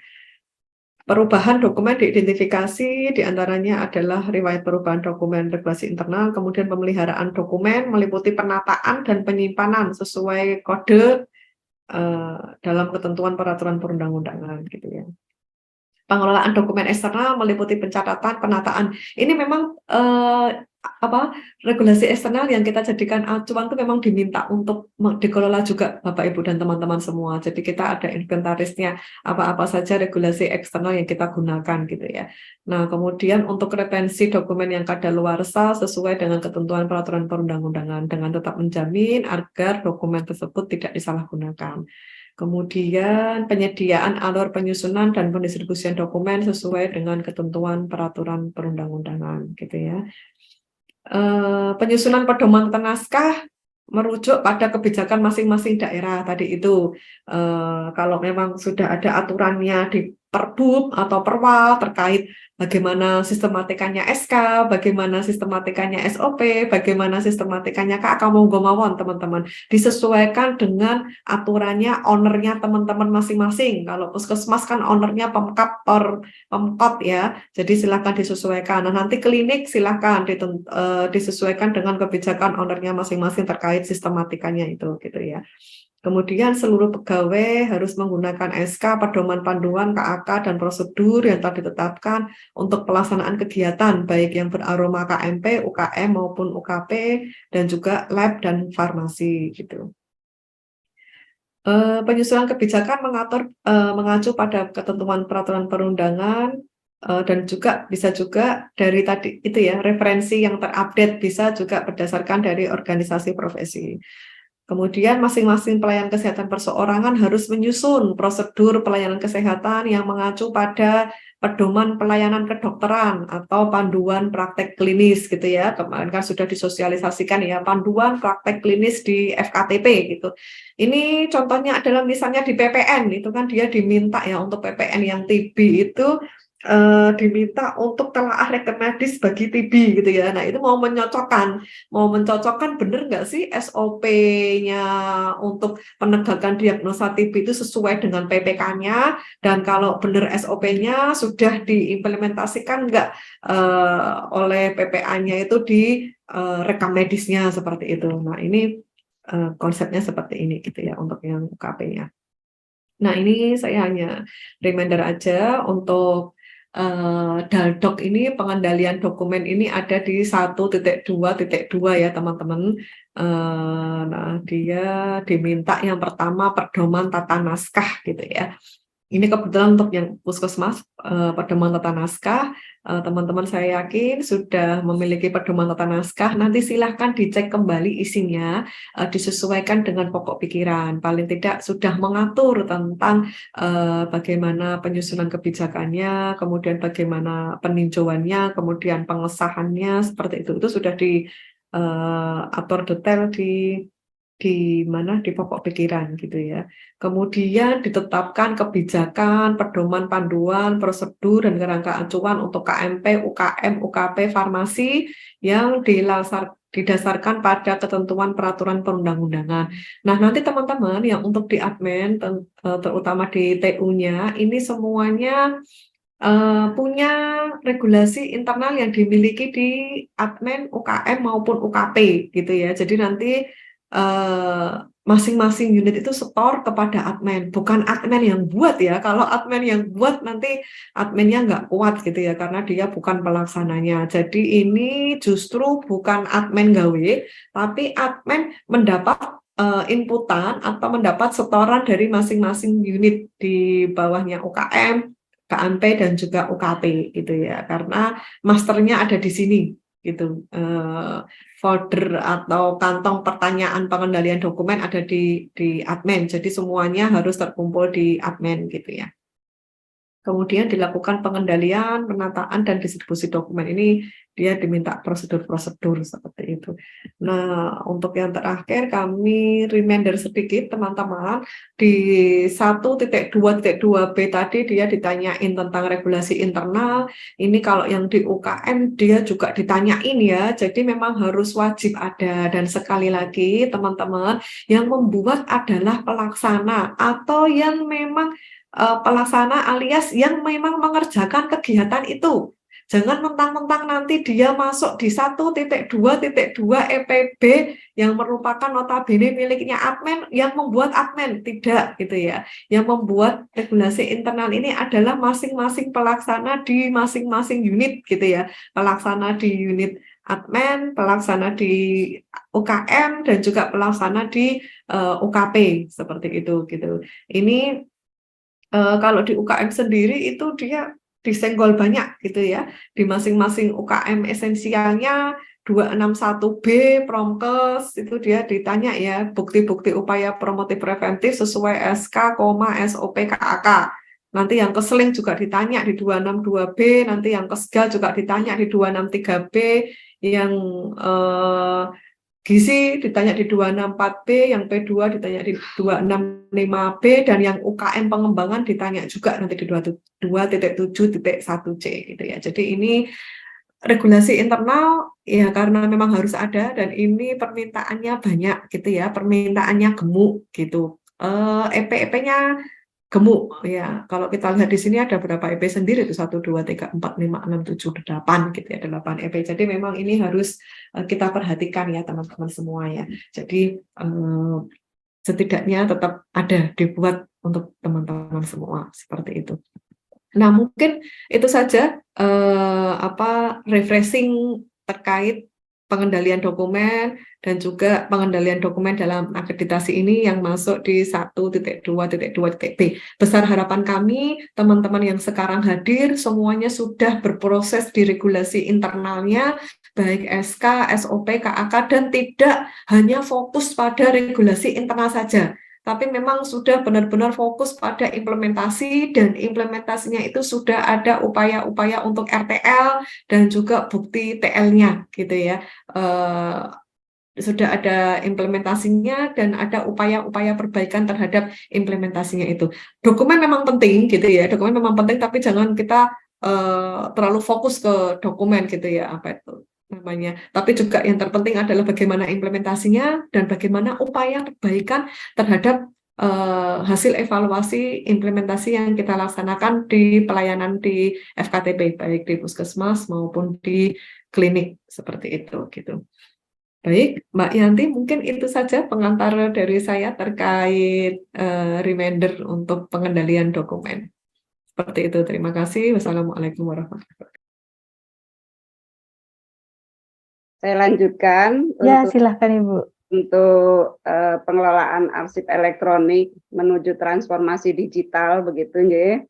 Perubahan dokumen diidentifikasi, diantaranya adalah riwayat perubahan dokumen regulasi internal, kemudian pemeliharaan dokumen meliputi penataan dan penyimpanan sesuai kode dalam ketentuan peraturan perundang-undangan gitu ya. Pengelolaan dokumen eksternal meliputi pencatatan, penataan. Ini memang regulasi eksternal yang kita jadikan acuan itu memang diminta untuk dikelola juga Bapak Ibu dan teman-teman semua. Jadi kita ada inventarisnya apa-apa saja regulasi eksternal yang kita gunakan gitu ya. Nah, kemudian untuk retensi dokumen yang kadaluarsa sesuai dengan ketentuan peraturan perundang-undangan dengan tetap menjamin agar dokumen tersebut tidak disalahgunakan. Kemudian penyediaan alur penyusunan dan pendistribusian dokumen sesuai dengan ketentuan peraturan perundang-undangan gitu ya. Penyusunan pedoman naskah merujuk pada kebijakan masing-masing daerah tadi itu. Kalau memang sudah ada aturannya di Perbub atau Perwal terkait bagaimana sistematikanya SK, bagaimana sistematikanya SOP, bagaimana sistematikanya KK, monggo mawon teman-teman. Disesuaikan dengan aturannya, ownernya teman-teman masing-masing. Kalau puskesmas kan ownernya Pemkap Pemkot ya, jadi silakan disesuaikan. Nah, nanti klinik silakan disesuaikan dengan kebijakan ownernya masing-masing terkait sistematikanya itu gitu ya. Kemudian seluruh pegawai harus menggunakan SK, pedoman panduan, KAK, dan prosedur yang telah ditetapkan untuk pelaksanaan kegiatan, baik yang beraroma KMP, UKM, maupun UKP, dan juga lab dan farmasi. Gitu. Penyusunan kebijakan mengacu pada ketentuan peraturan perundangan, dan juga bisa juga dari tadi itu ya, referensi yang terupdate bisa juga berdasarkan dari organisasi profesi. Kemudian masing-masing pelayan kesehatan perseorangan harus menyusun prosedur pelayanan kesehatan yang mengacu pada pedoman pelayanan kedokteran atau panduan praktek klinis gitu ya. Kemarin kan sudah disosialisasikan ya panduan praktek klinis di FKTP gitu. Ini contohnya adalah misalnya di PPN itu kan dia diminta ya untuk PPN yang TB itu diminta untuk telaah rekam medis bagi TB gitu ya. Nah itu mau mencocokkan benar nggak sih SOP-nya untuk penegakan diagnosa TB itu sesuai dengan PPK-nya, dan kalau benar SOP-nya sudah diimplementasikan nggak oleh PPA-nya itu di rekam medisnya seperti itu. Nah ini konsepnya seperti ini gitu ya untuk yang UKP-nya. Nah ini saya hanya reminder aja untuk Daldok ini pengendalian dokumen ini ada di 1.2.2 ya teman-teman. Nah dia diminta yang pertama pedoman tata naskah gitu ya. Ini kebetulan untuk yang puskesmas pedoman tata naskah, teman-teman saya yakin sudah memiliki pedoman tata naskah. Nanti silahkan dicek kembali isinya, disesuaikan dengan pokok pikiran. Paling tidak sudah mengatur tentang bagaimana penyusunan kebijakannya, kemudian bagaimana peninjauannya, kemudian pengesahannya seperti itu. Itu sudah diatur detail di mana di pokok pikiran gitu ya. Kemudian ditetapkan kebijakan, pedoman panduan, prosedur dan kerangka acuan untuk KMP, UKM, UKP, farmasi yang didasarkan pada ketentuan peraturan perundang-undangan. Nah, nanti teman-teman yang untuk di admin terutama di TU-nya ini semuanya punya regulasi internal yang dimiliki di admin UKM maupun UKP gitu ya. Jadi nanti masing-masing unit itu setor kepada admin, bukan admin yang buat ya. Kalau admin yang buat nanti adminnya nggak kuat gitu ya, karena dia bukan pelaksananya. Jadi ini justru bukan admin gawe, tapi admin mendapat inputan atau mendapat setoran dari masing-masing unit di bawahnya UKM, KMP dan juga UKP gitu ya. Karena masternya ada di sini gitu. Folder atau kantong pertanyaan pengendalian dokumen ada di admin, jadi semuanya harus terkumpul di admin gitu ya. Kemudian dilakukan pengendalian, penataan, dan distribusi dokumen. Ini dia diminta prosedur-prosedur seperti itu. Nah, untuk yang terakhir kami reminder sedikit teman-teman, di 1.2.2b tadi dia ditanyain tentang regulasi internal. Ini kalau yang di UKM dia juga ditanyain ya, jadi memang harus wajib ada. Dan sekali lagi teman-teman, yang membuat adalah pelaksana atau yang memang pelaksana alias yang memang mengerjakan kegiatan itu. Jangan mentang-mentang nanti dia masuk di 1.2.2 EPB yang merupakan notabene miliknya admin yang membuat admin, tidak gitu ya. Yang membuat regulasi internal ini adalah masing-masing pelaksana di masing-masing unit gitu ya. Pelaksana di unit admin, pelaksana di UKM dan juga pelaksana di UKP seperti itu gitu. Ini kalau di UKM sendiri itu dia disenggol banyak gitu ya. Di masing-masing UKM esensialnya 261B Promkes itu dia ditanya ya bukti-bukti upaya promotif preventif sesuai SK, SOP, KAK. Nanti yang keseling juga ditanya di 262B, nanti yang kesgal juga ditanya di 263B, yang gizi ditanya di 264B, yang P2 ditanya di 265B, dan yang UKM pengembangan ditanya juga nanti di 22.7.1C gitu ya. Jadi ini regulasi internal ya karena memang harus ada dan ini permintaannya banyak gitu ya, permintaannya gemuk gitu. EP-EP-nya gemuk ya. Kalau kita lihat di sini ada berapa EP sendiri itu 1 2 3 4 5 6 7 8 gitu ya, 8 EP. Jadi memang ini harus kita perhatikan ya teman-teman semua ya. Jadi setidaknya tetap ada dibuat untuk teman-teman semua seperti itu. Nah, mungkin itu saja refreshing terkait pengendalian dokumen dan juga pengendalian dokumen dalam akreditasi ini yang masuk di 1.2.2.B. Besar harapan kami, teman-teman yang sekarang hadir, semuanya sudah berproses di regulasi internalnya, baik SK, SOP, KAK, dan tidak hanya fokus pada regulasi internal saja, tapi memang sudah benar-benar fokus pada implementasi, dan implementasinya itu sudah ada upaya-upaya untuk RTL dan juga bukti TL-nya gitu ya. Sudah ada implementasinya dan ada upaya-upaya perbaikan terhadap implementasinya itu. Dokumen memang penting gitu ya, dokumen memang penting, tapi jangan kita terlalu fokus ke dokumen gitu ya, apa itu namanya. Tapi juga yang terpenting adalah bagaimana implementasinya dan bagaimana upaya perbaikan terhadap hasil evaluasi implementasi yang kita laksanakan di pelayanan di FKTP, baik di puskesmas maupun di klinik seperti itu gitu. Baik, Mbak Yanti, mungkin itu saja pengantar dari saya terkait reminder untuk pengendalian dokumen. Seperti itu, terima kasih. Wassalamualaikum warahmatullahi wabarakatuh. Saya lanjutkan Ya, silahkan Ibu. untuk pengelolaan arsip elektronik menuju transformasi digital, begitu ya.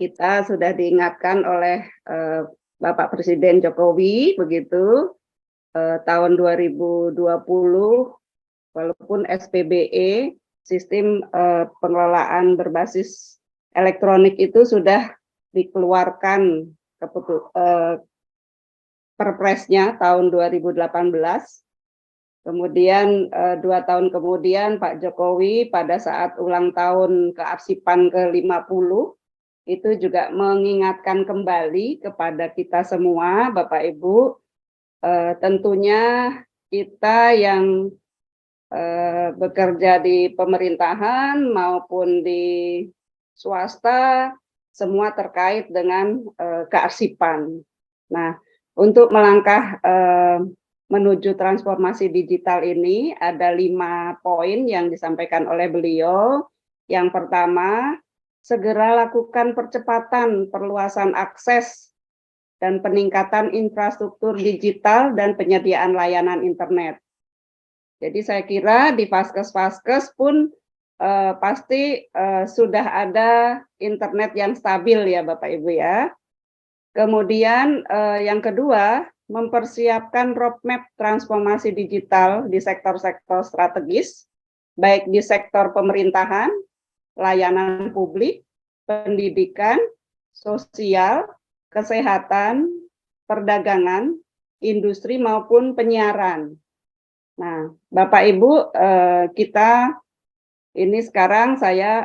Kita sudah diingatkan oleh Bapak Presiden Jokowi, begitu, tahun 2020, walaupun SPBE, sistem pengelolaan berbasis elektronik itu sudah dikeluarkan Perpresnya tahun 2018. Kemudian 2 tahun kemudian Pak Jokowi pada saat ulang tahun kearsipan ke-50 itu juga mengingatkan kembali kepada kita semua, Bapak Ibu, tentunya kita yang bekerja di pemerintahan maupun di swasta, semua terkait dengan kearsipan. Nah, untuk melangkah menuju transformasi digital ini ada 5 poin yang disampaikan oleh beliau. Yang pertama, segera lakukan percepatan perluasan akses dan peningkatan infrastruktur digital dan penyediaan layanan internet. Jadi saya kira di vaskes-vaskes pun pasti sudah ada internet yang stabil ya Bapak Ibu ya. Kemudian yang kedua, mempersiapkan roadmap transformasi digital di sektor-sektor strategis, baik di sektor pemerintahan, layanan publik, pendidikan, sosial, kesehatan, perdagangan, industri maupun penyiaran. Nah, Bapak Ibu, kita ini sekarang saya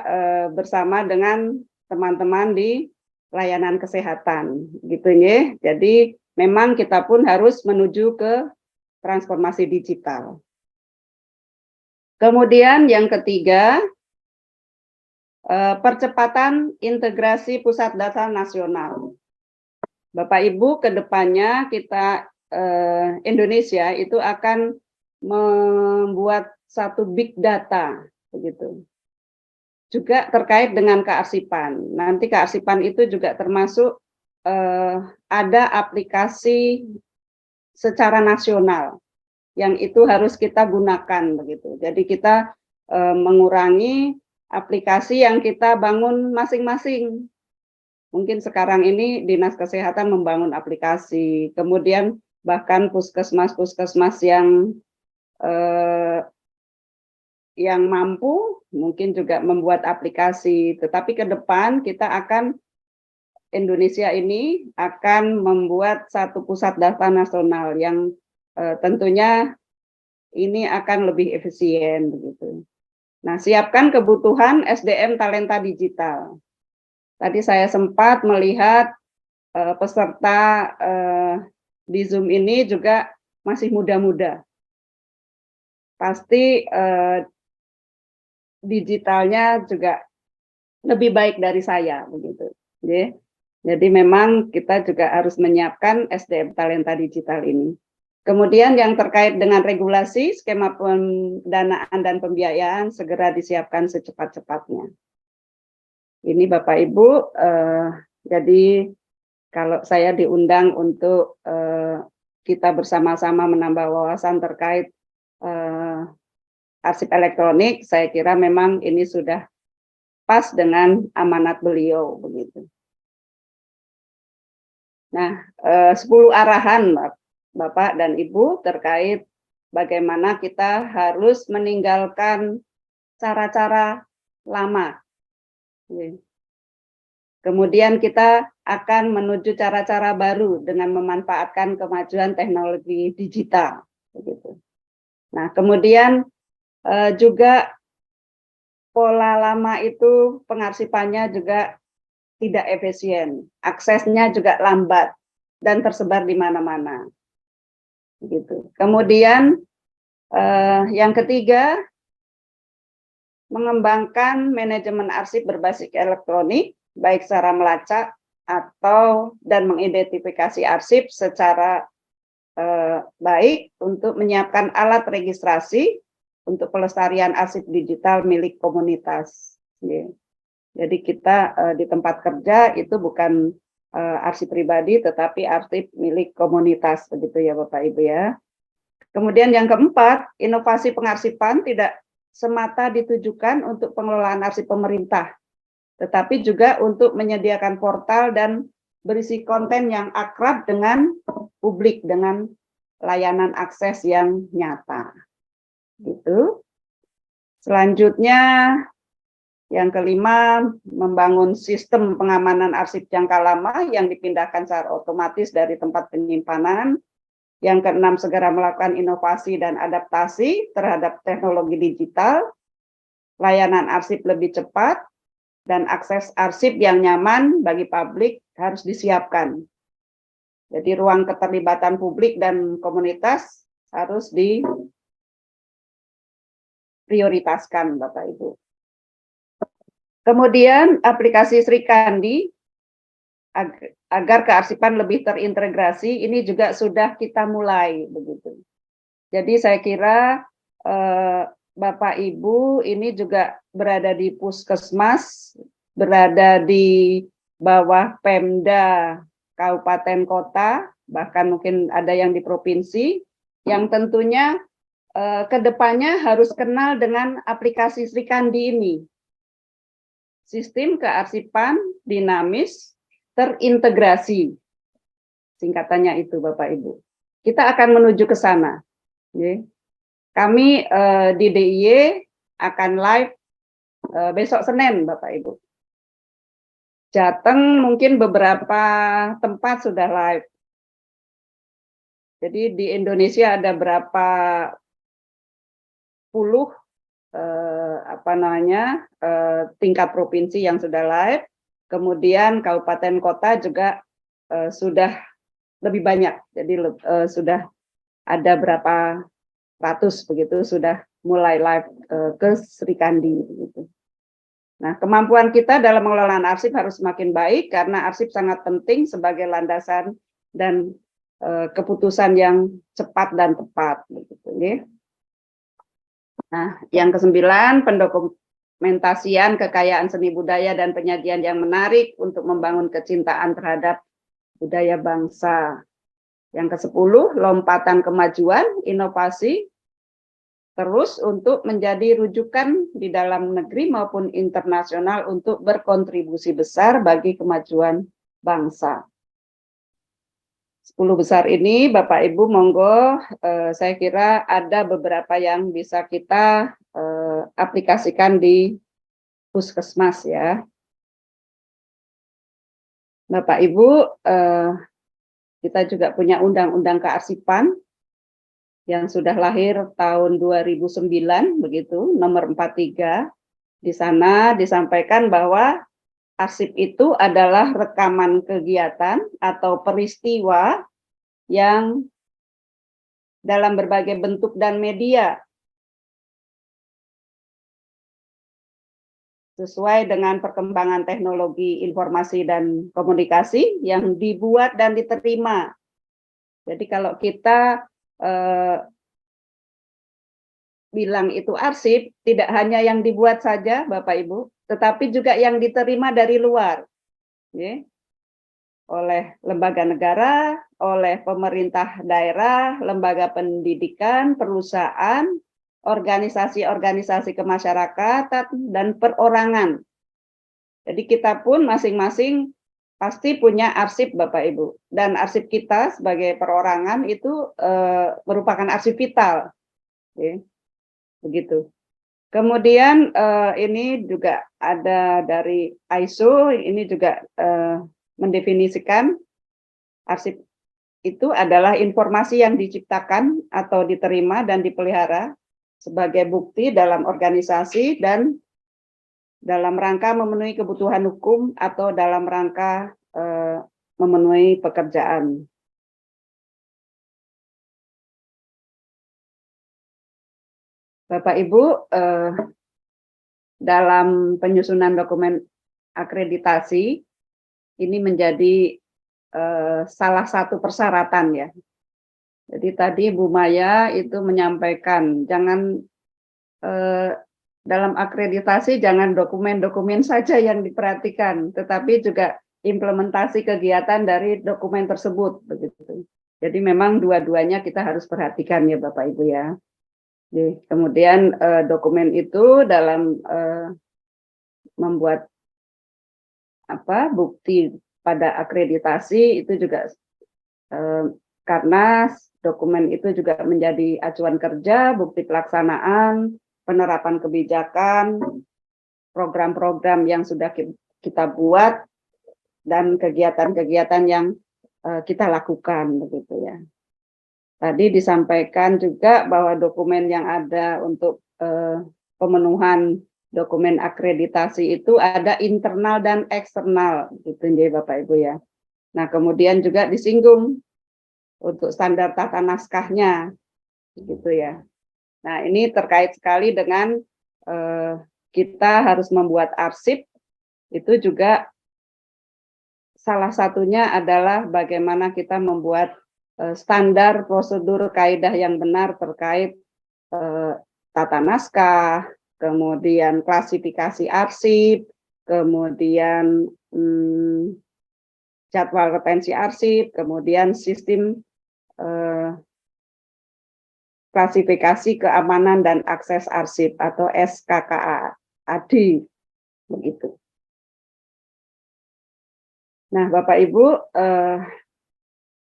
bersama dengan teman-teman di layanan kesehatan, gitu ya. Jadi memang kita pun harus menuju ke transformasi digital. Kemudian yang ketiga, percepatan integrasi pusat data nasional. Bapak Ibu, ke depannya kita Indonesia itu akan membuat satu big data, begitu. Juga terkait dengan kearsipan. Nanti kearsipan itu juga termasuk ada aplikasi secara nasional yang itu harus kita gunakan, begitu. Jadi kita mengurangi aplikasi yang kita bangun masing-masing. Mungkin sekarang ini Dinas Kesehatan membangun aplikasi, kemudian bahkan puskesmas-puskesmas yang mampu mungkin juga membuat aplikasi. Tetapi ke depan kita akan Indonesia ini akan membuat satu pusat data nasional yang tentunya ini akan lebih efisien, begitu. Nah, siapkan kebutuhan SDM talenta digital. Tadi saya sempat melihat peserta di Zoom ini juga masih muda-muda. Pasti digitalnya juga lebih baik dari saya, begitu. Jadi memang kita juga harus menyiapkan SDM talenta digital ini. Kemudian yang terkait dengan regulasi, skema pendanaan dan pembiayaan segera disiapkan secepat-cepatnya. Ini Bapak Ibu, jadi kalau saya diundang untuk kita bersama-sama menambah wawasan terkait arsip elektronik, saya kira memang ini sudah pas dengan amanat beliau, begitu. Nah, 10 arahan Bapak dan Ibu terkait bagaimana kita harus meninggalkan cara-cara lama. Kemudian kita akan menuju cara-cara baru dengan memanfaatkan kemajuan teknologi digital. Begitu. Nah, kemudian juga pola lama itu pengarsipannya juga tidak efisien, aksesnya juga lambat dan tersebar di mana-mana. Gitu. Kemudian yang ketiga, mengembangkan manajemen arsip berbasis elektronik, baik secara melacak dan mengidentifikasi arsip secara baik untuk menyiapkan alat registrasi untuk pelestarian arsip digital milik komunitas. Jadi kita di tempat kerja itu bukan arsip pribadi, tetapi arsip milik komunitas, begitu ya Bapak Ibu ya. Kemudian yang keempat, inovasi pengarsipan tidak semata ditujukan untuk pengelolaan arsip pemerintah, tetapi juga untuk menyediakan portal dan berisi konten yang akrab dengan publik, dengan layanan akses yang nyata. Gitu. Selanjutnya, yang kelima, membangun sistem pengamanan arsip jangka lama yang dipindahkan secara otomatis dari tempat penyimpanan. Yang keenam, segera melakukan inovasi dan adaptasi terhadap teknologi digital, layanan arsip lebih cepat, dan akses arsip yang nyaman bagi publik harus disiapkan. Jadi ruang keterlibatan publik dan komunitas harus diprioritaskan, Bapak Ibu. Kemudian aplikasi Sri Kandi agar kearsipan lebih terintegrasi, ini juga sudah kita mulai, begitu. Jadi saya kira Bapak Ibu ini juga berada di puskesmas, berada di bawah Pemda kabupaten kota, bahkan mungkin ada yang di provinsi, yang tentunya ke depannya harus kenal dengan aplikasi Sri Kandi ini. Sistem kearsipan dinamis terintegrasi. Singkatannya itu Bapak Ibu. Kita akan menuju ke sana. Kami di DIY akan live besok Senin Bapak Ibu. Jateng mungkin beberapa tempat sudah live. Jadi di Indonesia ada berapa puluh tingkat provinsi yang sudah live, kemudian kabupaten kota juga sudah lebih banyak, jadi sudah ada berapa ratus begitu sudah mulai live ke Sri Kandi. Begitu. Nah, kemampuan kita dalam mengelola arsip harus semakin baik karena arsip sangat penting sebagai landasan dan keputusan yang cepat dan tepat. Begitu, ya. Nah, yang ke-9, pendokumentasian kekayaan seni budaya dan penyajian yang menarik untuk membangun kecintaan terhadap budaya bangsa. Yang ke-10, lompatan kemajuan, inovasi, terus untuk menjadi rujukan di dalam negeri maupun internasional untuk berkontribusi besar bagi kemajuan bangsa. 10 besar ini, Bapak Ibu, monggo saya kira ada beberapa yang bisa kita aplikasikan di puskesmas ya. Bapak Ibu, kita juga punya undang-undang kearsipan yang sudah lahir tahun 2009, begitu, nomor 43. Di sana disampaikan bahwa arsip itu adalah rekaman kegiatan atau peristiwa yang dalam berbagai bentuk dan media sesuai dengan perkembangan teknologi informasi dan komunikasi yang dibuat dan diterima. Jadi kalau kita bilang itu arsip, tidak hanya yang dibuat saja, Bapak Ibu, tetapi juga yang diterima dari luar, ya, oleh lembaga negara, oleh pemerintah daerah, lembaga pendidikan, perusahaan, organisasi-organisasi kemasyarakatan, dan perorangan. Jadi kita pun masing-masing pasti punya arsip, Bapak Ibu. Dan arsip kita sebagai perorangan itu merupakan arsip vital. Ya. Begitu. Kemudian ini juga ada dari ISO, ini juga mendefinisikan arsip itu adalah informasi yang diciptakan atau diterima dan dipelihara sebagai bukti dalam organisasi dan dalam rangka memenuhi kebutuhan hukum atau dalam rangka memenuhi pekerjaan. Bapak Ibu, dalam penyusunan dokumen akreditasi ini menjadi salah satu persyaratan ya. Jadi tadi Bu Maya itu menyampaikan jangan dalam akreditasi jangan dokumen-dokumen saja yang diperhatikan, tetapi juga implementasi kegiatan dari dokumen tersebut begitu. Jadi memang dua-duanya kita harus perhatikan ya Bapak Ibu ya. Kemudian dokumen itu dalam membuat bukti pada akreditasi itu juga karena dokumen itu juga menjadi acuan kerja, bukti pelaksanaan, penerapan kebijakan, program-program yang sudah kita buat dan kegiatan-kegiatan yang kita lakukan begitu ya. Tadi disampaikan juga bahwa dokumen yang ada untuk pemenuhan dokumen akreditasi itu ada internal dan eksternal, gitu ya Bapak Ibu ya. Nah kemudian juga disinggung untuk standar tata naskahnya, gitu ya. Nah ini terkait sekali dengan kita harus membuat arsip, itu juga salah satunya adalah bagaimana kita membuat standar prosedur kaidah yang benar terkait tata naskah, kemudian klasifikasi arsip, kemudian jadwal retensi arsip, kemudian sistem klasifikasi keamanan dan akses arsip atau SKKAD begitu. Nah, Bapak Ibu,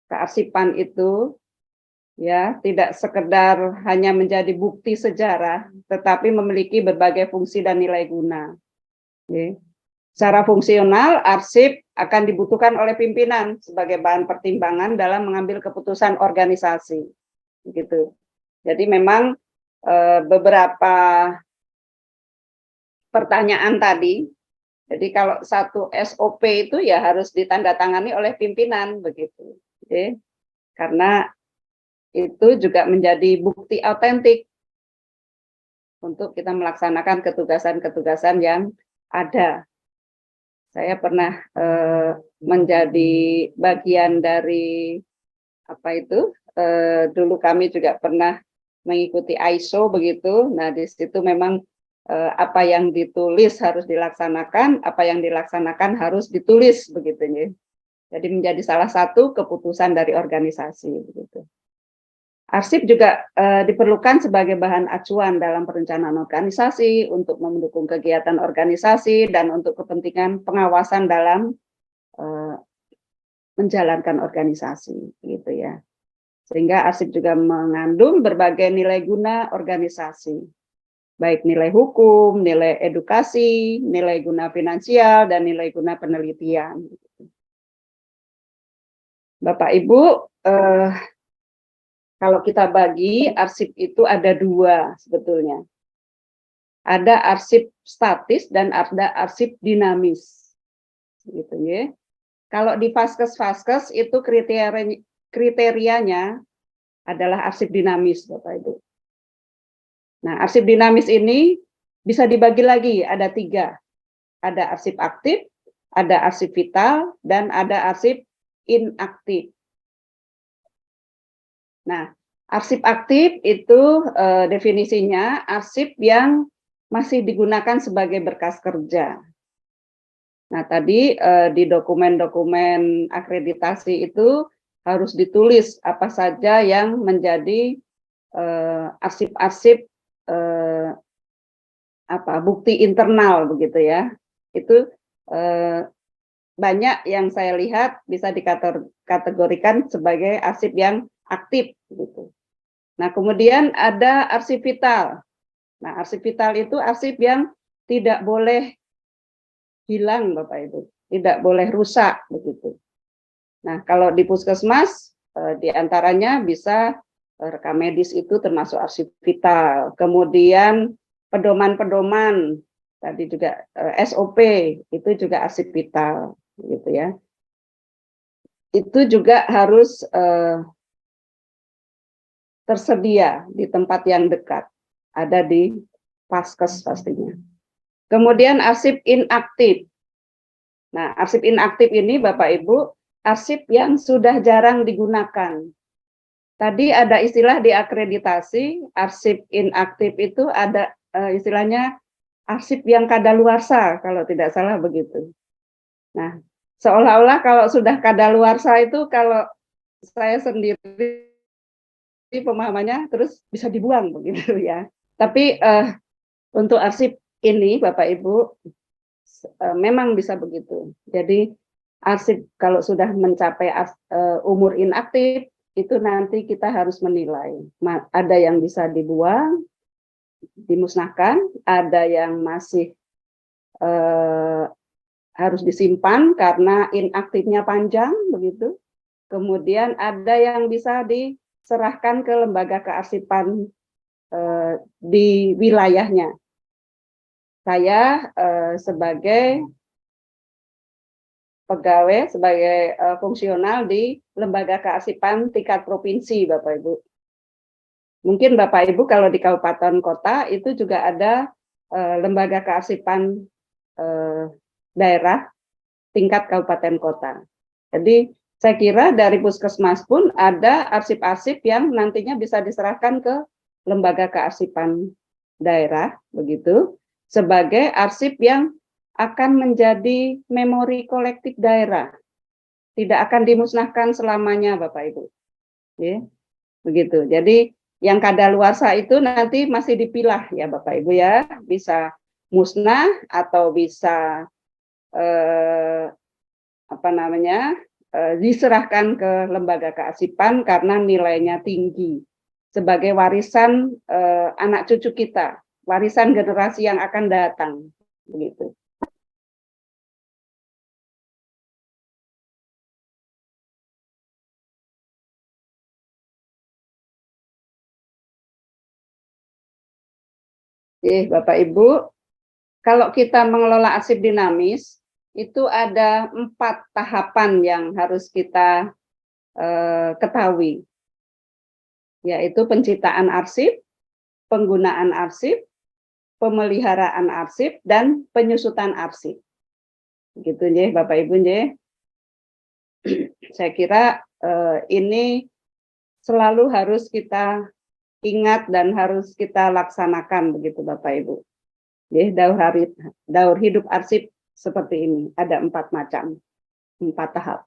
kearsipan itu ya tidak sekedar hanya menjadi bukti sejarah, tetapi memiliki berbagai fungsi dan nilai guna. Ya. Secara fungsional, arsip akan dibutuhkan oleh pimpinan sebagai bahan pertimbangan dalam mengambil keputusan organisasi. Gitu. Jadi memang beberapa pertanyaan tadi. Jadi kalau satu SOP itu ya harus ditandatangani oleh pimpinan begitu. Oke. Karena itu juga menjadi bukti autentik untuk kita melaksanakan ketugasan-ketugasan yang ada. Saya pernah menjadi bagian dari apa itu? Dulu kami juga pernah mengikuti ISO begitu. Nah, di situ memang apa yang ditulis harus dilaksanakan, apa yang dilaksanakan harus ditulis begitu ya. Jadi menjadi salah satu keputusan dari organisasi begitu. Arsip juga diperlukan sebagai bahan acuan dalam perencanaan organisasi untuk mendukung kegiatan organisasi dan untuk kepentingan pengawasan dalam menjalankan organisasi, gitu ya. Sehingga arsip juga mengandung berbagai nilai guna organisasi, baik nilai hukum, nilai edukasi, nilai guna finansial, dan nilai guna penelitian. Bapak Ibu, kalau kita bagi, arsip itu ada dua sebetulnya. Ada arsip statis dan ada arsip dinamis. Gitu ya. Kalau di Vaskes itu kriterianya adalah arsip dinamis, Bapak Ibu. Nah, arsip dinamis ini bisa dibagi lagi, ada 3. Ada arsip aktif, ada arsip vital, dan ada arsip inaktif. Nah, arsip aktif itu definisinya arsip yang masih digunakan sebagai berkas kerja. Nah, tadi di dokumen-dokumen akreditasi itu harus ditulis apa saja yang menjadi arsip-arsip bukti internal begitu ya. Itu banyak yang saya lihat bisa dikategorikan sebagai arsip yang aktif gitu. Nah, kemudian ada arsip vital. Nah, arsip vital itu arsip yang tidak boleh hilang, Bapak Ibu, tidak boleh rusak begitu. Nah, kalau di puskesmas diantaranya bisa rekam medis itu termasuk arsip vital. Kemudian pedoman-pedoman tadi juga SOP itu juga arsip vital, gitu ya. Itu juga harus tersedia di tempat yang dekat, ada di Vaskes pastinya. Kemudian arsip inaktif. Nah, arsip inaktif ini Bapak Ibu, arsip yang sudah jarang digunakan. Tadi ada istilah di akreditasi, arsip inaktif itu ada istilahnya arsip yang kadaluarsa, kalau tidak salah begitu. Nah, seolah-olah kalau sudah kadaluarsa itu kalau saya sendiri pemahamannya terus bisa dibuang begitu ya. Tapi untuk arsip ini Bapak Ibu memang bisa begitu. Jadi arsip kalau sudah mencapai umur inaktif itu nanti kita harus menilai. Ada yang bisa dibuang, dimusnahkan, ada yang masih harus disimpan karena inaktifnya panjang begitu. Kemudian ada yang bisa diserahkan ke lembaga kearsipan di wilayahnya. Saya sebagai pegawai, sebagai fungsional di lembaga kearsipan tingkat provinsi, Bapak Ibu. Mungkin Bapak Ibu kalau di kabupaten kota itu juga ada lembaga kearsipan daerah tingkat kabupaten kota. Jadi saya kira dari puskesmas pun ada arsip-arsip yang nantinya bisa diserahkan ke lembaga kearsipan daerah, begitu, sebagai arsip yang akan menjadi memori kolektif daerah. Tidak akan dimusnahkan selamanya, Bapak Ibu. Ya, begitu. Jadi yang kadaluarsa itu nanti masih dipilah ya Bapak Ibu ya, bisa musnah atau bisa diserahkan ke lembaga kearsipan karena nilainya tinggi sebagai warisan anak cucu kita, warisan generasi yang akan datang, begitu. Bapak Ibu, kalau kita mengelola arsip dinamis, itu ada 4 tahapan yang harus kita ketahui, yaitu penciptaan arsip, penggunaan arsip, pemeliharaan arsip dan penyusutan arsip. Gitu nggih Bapak Ibu nggih. Saya kira ini selalu harus kita ingat dan harus kita laksanakan begitu Bapak Ibu. Nggih, daur hidup arsip seperti ini, ada 4 macam, 4 tahap.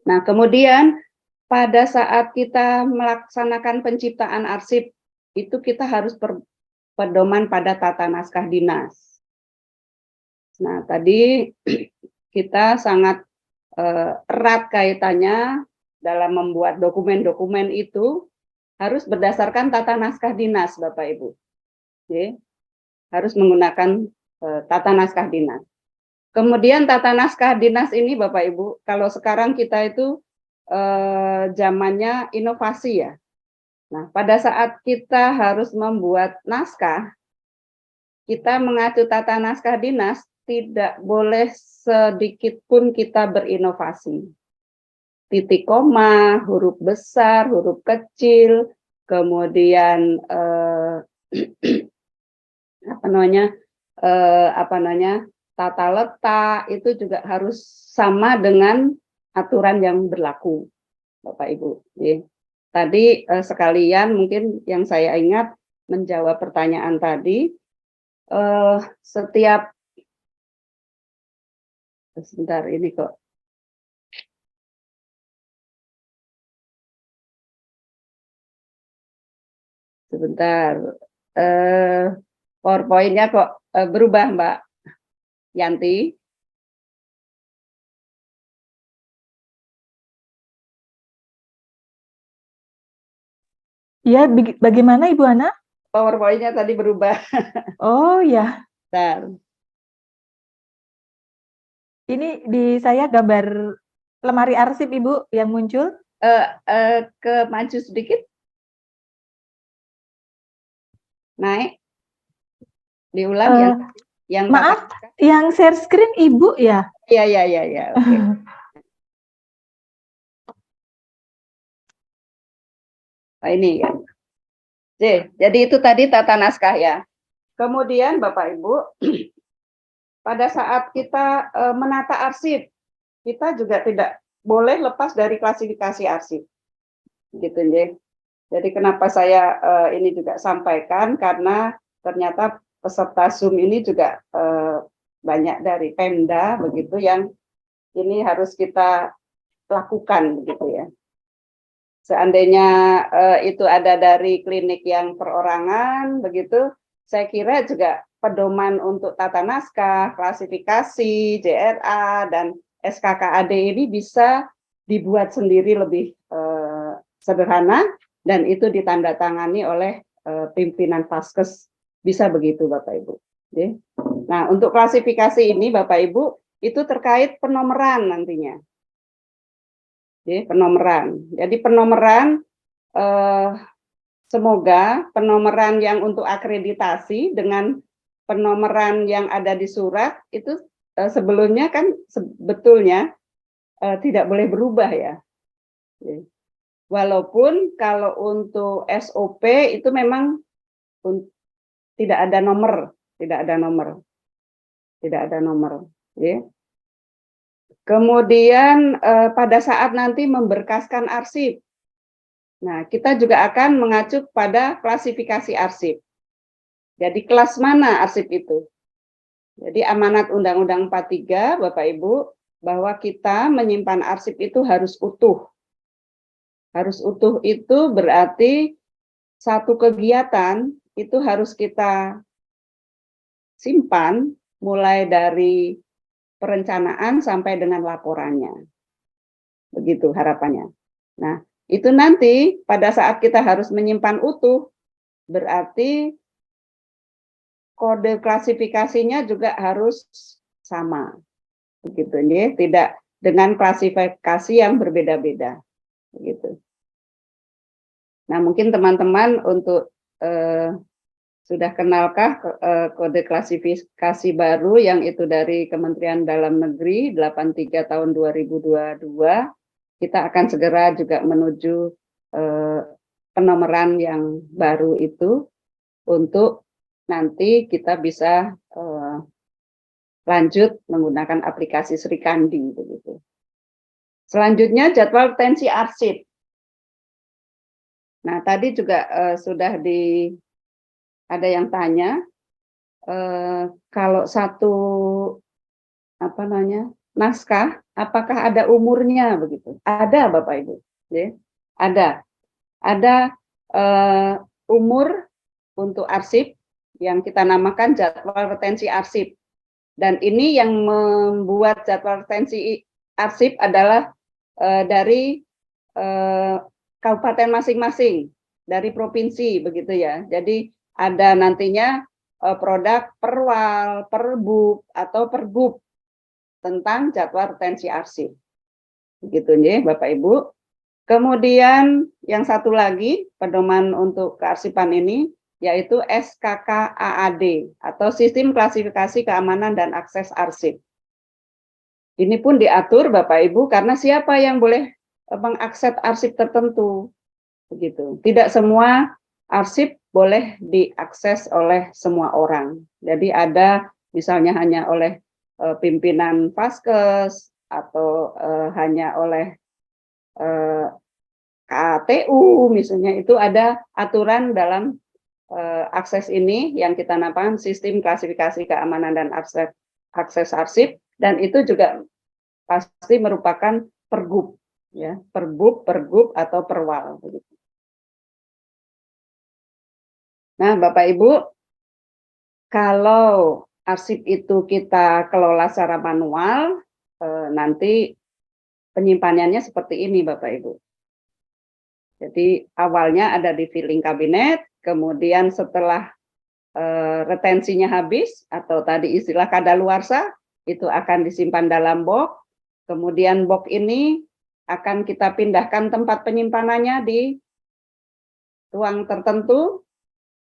Nah, kemudian pada saat kita melaksanakan penciptaan arsip, itu kita harus berpedoman pada tata naskah dinas. Nah, tadi kita sangat erat kaitannya dalam membuat dokumen-dokumen itu harus berdasarkan tata naskah dinas, Bapak Ibu. Oke. Harus menggunakan tata naskah dinas. Kemudian tata naskah dinas ini Bapak Ibu, kalau sekarang kita itu zamannya inovasi ya. Nah, pada saat kita harus membuat naskah, kita mengacu tata naskah dinas, tidak boleh sedikit pun kita berinovasi. Titik koma, huruf besar, huruf kecil, kemudian tata letak itu juga harus sama dengan aturan yang berlaku, Bapak Ibu. Tadi sekalian mungkin yang saya ingat menjawab pertanyaan tadi, sebentar ini kok. Sebentar, PowerPoint-nya kok berubah, Mbak Yanti. Ya, bagaimana Ibu Ana? PowerPoint-nya tadi berubah. Oh ya, Bentar. ini di saya gambar lemari arsip Ibu yang muncul. Ke maju sedikit. Naik. Diulang yang maaf, yang share screen Ibu ya? Iya. Oke. Nah, ini kan. Jadi itu tadi tata naskah ya. Kemudian Bapak Ibu, pada saat kita menata arsip, kita juga tidak boleh lepas dari klasifikasi arsip. Gitu nggih. Jadi kenapa saya ini juga sampaikan, karena ternyata peserta Zoom ini juga banyak dari Pemda begitu yang ini harus kita lakukan begitu ya. Seandainya itu ada dari klinik yang perorangan begitu, saya kira juga pedoman untuk tata naskah, klasifikasi, JRA dan SKKAD ini bisa dibuat sendiri lebih sederhana dan itu ditandatangani oleh pimpinan Faskes, bisa begitu Bapak Ibu. Nah, untuk klasifikasi ini Bapak Ibu itu terkait penomeran nantinya. Penomeran. Jadi penomeran semoga penomeran yang untuk akreditasi dengan penomeran yang ada di surat itu sebelumnya kan sebetulnya tidak boleh berubah ya. Walaupun kalau untuk SOP itu memang tidak ada nomor. Ya. Kemudian pada saat nanti memberkaskan arsip, nah kita juga akan mengacu pada klasifikasi arsip. Jadi kelas mana arsip itu? Jadi amanat Undang-Undang 43, Bapak Ibu, bahwa kita menyimpan arsip itu harus utuh. Harus utuh itu berarti satu kegiatan itu harus kita simpan mulai dari perencanaan sampai dengan laporannya. Begitu harapannya. Nah, itu nanti pada saat kita harus menyimpan utuh, berarti kode klasifikasinya juga harus sama. Begitu ya, tidak dengan klasifikasi yang berbeda-beda. Begitu. Nah, mungkin teman-teman untuk sudah kenalkah kode klasifikasi baru yang itu dari Kementerian Dalam Negeri 83 tahun 2022, kita akan segera juga menuju penomeran yang baru itu untuk nanti kita bisa lanjut menggunakan aplikasi Sri Kandi begitu. Selanjutnya jadwal retensi arsip. Nah, tadi juga sudah ada yang tanya kalau satu naskah, apakah ada umurnya begitu? Ada, Bapak Ibu, ya. Ada umur untuk arsip yang kita namakan jadwal retensi arsip. Dan ini yang membuat jadwal retensi arsip adalah dari kabupaten masing-masing, dari provinsi begitu ya. Jadi ada nantinya produk perwal, perbuk atau pergub tentang jadwal retensi arsip. Begitu ya, Bapak Ibu. Kemudian yang satu lagi pedoman untuk kearsipan ini yaitu SKKAAD atau Sistem Klasifikasi Keamanan dan Akses Arsip. Ini pun diatur Bapak Ibu karena siapa yang boleh mengakses arsip tertentu. Begitu. Tidak semua arsip boleh diakses oleh semua orang. Jadi ada misalnya hanya oleh pimpinan Vaskes atau hanya oleh KTU misalnya, itu ada aturan dalam akses ini yang kita namakan Sistem Klasifikasi Keamanan dan Akses Arsip, dan itu juga pasti merupakan pergub ya, pergub atau perwal begitu. Nah, Bapak Ibu, kalau arsip itu kita kelola secara manual, nanti penyimpanannya seperti ini Bapak Ibu. Jadi awalnya ada di filing kabinet, kemudian setelah retensinya habis atau tadi istilah kadaluarsa, itu akan disimpan dalam box. Kemudian box ini akan kita pindahkan tempat penyimpanannya di ruang tertentu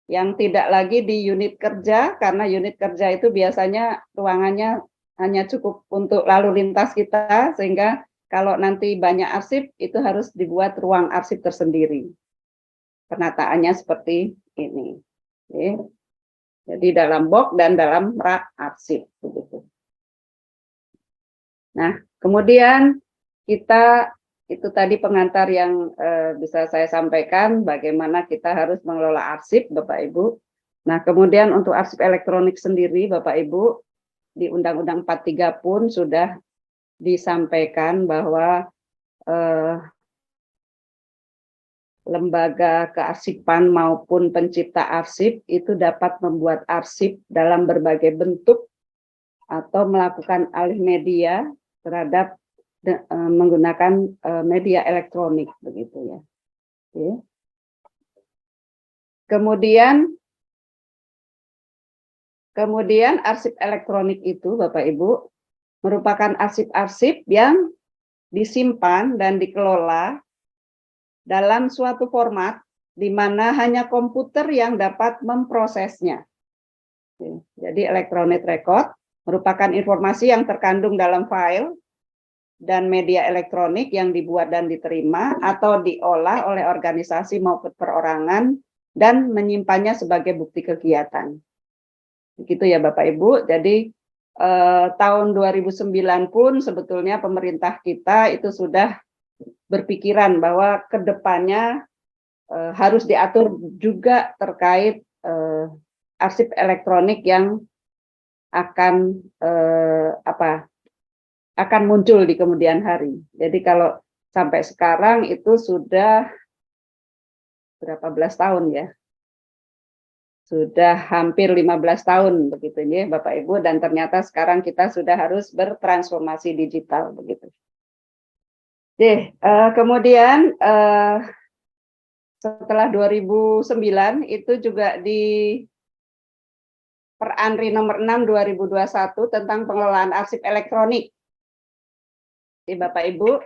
yang tidak lagi di unit kerja, karena unit kerja itu biasanya ruangannya hanya cukup untuk lalu lintas kita, sehingga kalau nanti banyak arsip itu harus dibuat ruang arsip tersendiri. Penataannya seperti ini. Oke. Jadi dalam box dan dalam rak arsip begitu. Nah, kemudian kita itu tadi pengantar yang bisa saya sampaikan bagaimana kita harus mengelola arsip Bapak Ibu. Nah, kemudian untuk arsip elektronik sendiri Bapak Ibu, di Undang-Undang 43 pun sudah disampaikan bahwa lembaga kearsipan maupun pencipta arsip itu dapat membuat arsip dalam berbagai bentuk atau melakukan alih media terhadap menggunakan media elektronik begitu ya. Oke. Kemudian arsip elektronik itu Bapak Ibu merupakan arsip-arsip yang disimpan dan dikelola dalam suatu format di mana hanya komputer yang dapat memprosesnya. Jadi electronic record merupakan informasi yang terkandung dalam file dan media elektronik yang dibuat dan diterima atau diolah oleh organisasi maupun perorangan dan menyimpannya sebagai bukti kegiatan. Begitu ya Bapak Ibu. Jadi tahun 2009 pun sebetulnya pemerintah kita itu sudah berpikiran bahwa kedepannya harus diatur juga terkait arsip elektronik yang akan akan muncul di kemudian hari. Jadi kalau sampai sekarang itu sudah berapa belas tahun ya? Sudah hampir 15 tahun begitu ya Bapak Ibu, dan ternyata sekarang kita sudah harus bertransformasi digital begitu. Kemudian setelah 2009 itu juga di Peranri nomor 6 2021 tentang pengelolaan arsip elektronik. Jadi Bapak Ibu,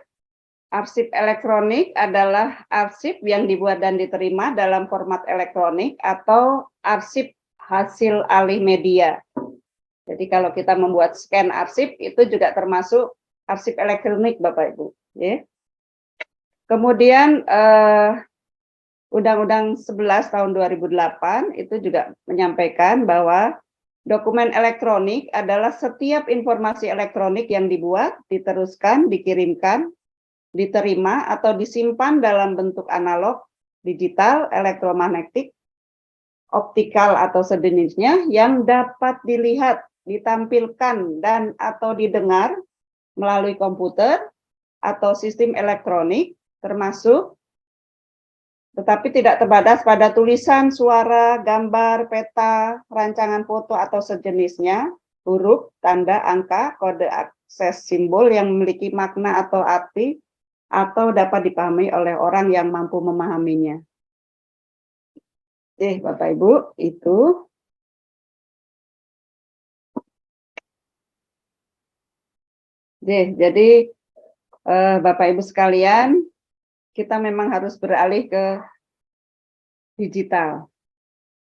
arsip elektronik adalah arsip yang dibuat dan diterima dalam format elektronik atau arsip hasil alih media. Jadi kalau kita membuat scan arsip itu juga termasuk arsip elektronik Bapak Ibu. Ya. Kemudian Undang-Undang 11 tahun 2008 itu juga menyampaikan bahwa dokumen elektronik adalah setiap informasi elektronik yang dibuat, diteruskan, dikirimkan, diterima, atau disimpan dalam bentuk analog, digital, elektromagnetik, optikal, atau sejenisnya yang dapat dilihat, ditampilkan, dan atau didengar melalui komputer atau sistem elektronik, termasuk tetapi tidak terbatas pada tulisan, suara, gambar, peta, rancangan foto atau sejenisnya, huruf, tanda, angka, kode akses simbol yang memiliki makna atau arti, atau dapat dipahami oleh orang yang mampu memahaminya. Oke, Bapak Ibu, itu. Oke, jadi Bapak Ibu sekalian, kita memang harus beralih ke digital.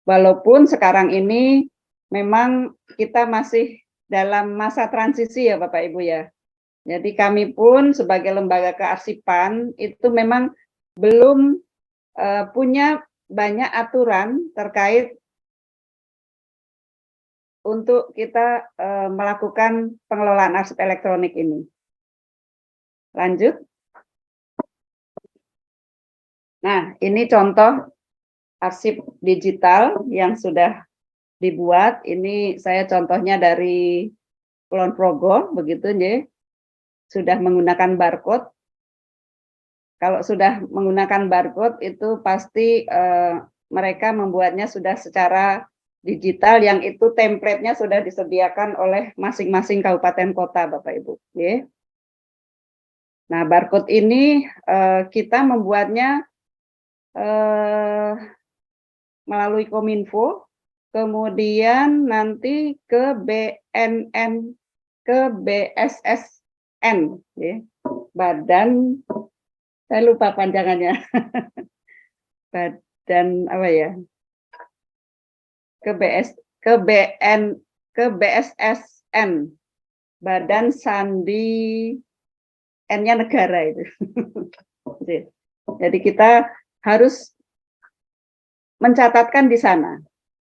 Walaupun sekarang ini memang kita masih dalam masa transisi ya Bapak Ibu ya. Jadi kami pun sebagai lembaga kearsipan itu memang belum punya banyak aturan terkait untuk kita melakukan pengelolaan arsip elektronik ini. Lanjut. Nah, ini contoh arsip digital yang sudah dibuat. Ini saya contohnya dari Kulon Progo, begitu ya. Sudah menggunakan barcode. Kalau sudah menggunakan barcode itu pasti mereka membuatnya sudah secara digital yang itu template-nya sudah disediakan oleh masing-masing kabupaten kota, Bapak Ibu. Ya. Nah, barcode ini kita membuatnya melalui Kominfo, kemudian nanti ke BNN, ke BSSN, ya. Badan, saya lupa panjangannya, badan apa ya? Ke BSSN, Badan Sandi N-nya negara itu. Jadi kita harus mencatatkan di sana.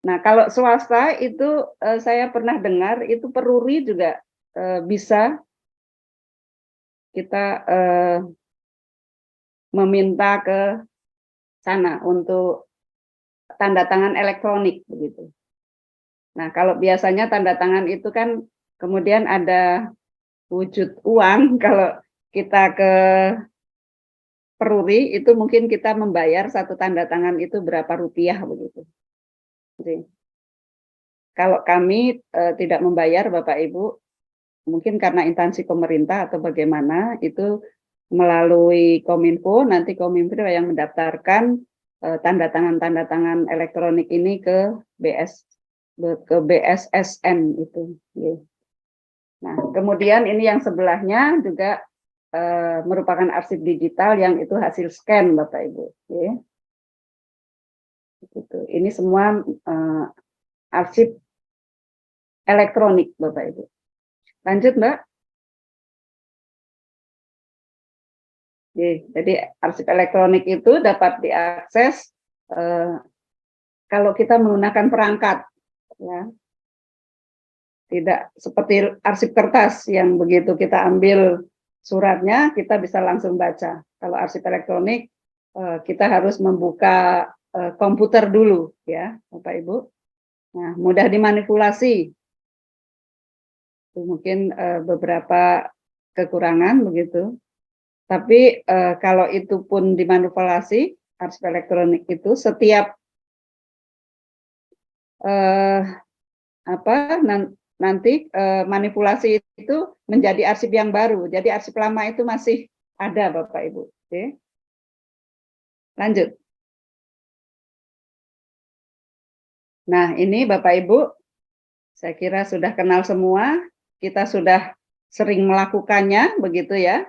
Nah, kalau swasta itu saya pernah dengar itu Peruri juga bisa kita meminta ke sana untuk tanda tangan elektronik begitu. Nah, kalau biasanya tanda tangan itu kan kemudian ada wujud uang, kalau kita ke Peruri itu mungkin kita membayar satu tanda tangan itu berapa rupiah begitu. Jadi, kalau kami tidak membayar Bapak Ibu, mungkin karena instansi pemerintah atau bagaimana, itu melalui Kominfo, nanti Kominfo yang mendaftarkan tanda tangan elektronik ini ke BSSN itu. Nah, kemudian ini yang sebelahnya juga merupakan arsip digital yang itu hasil scan Bapak Ibu. Gitu. Ini semua arsip elektronik Bapak Ibu. Lanjut Mbak. Jadi arsip elektronik itu dapat diakses kalau kita menggunakan perangkat, ya. Tidak seperti arsip kertas yang begitu kita ambil suratnya kita bisa langsung baca. Kalau arsip elektronik kita harus membuka komputer dulu, ya Bapak Ibu. Nah, mudah dimanipulasi. Itu mungkin beberapa kekurangan begitu. Tapi kalau itu pun dimanipulasi, arsip elektronik itu setiap nanti manipulasi itu menjadi arsip yang baru. Jadi arsip lama itu masih ada Bapak Ibu. Oke. Lanjut. Nah, ini Bapak Ibu, saya kira sudah kenal semua. Kita sudah sering melakukannya, begitu ya.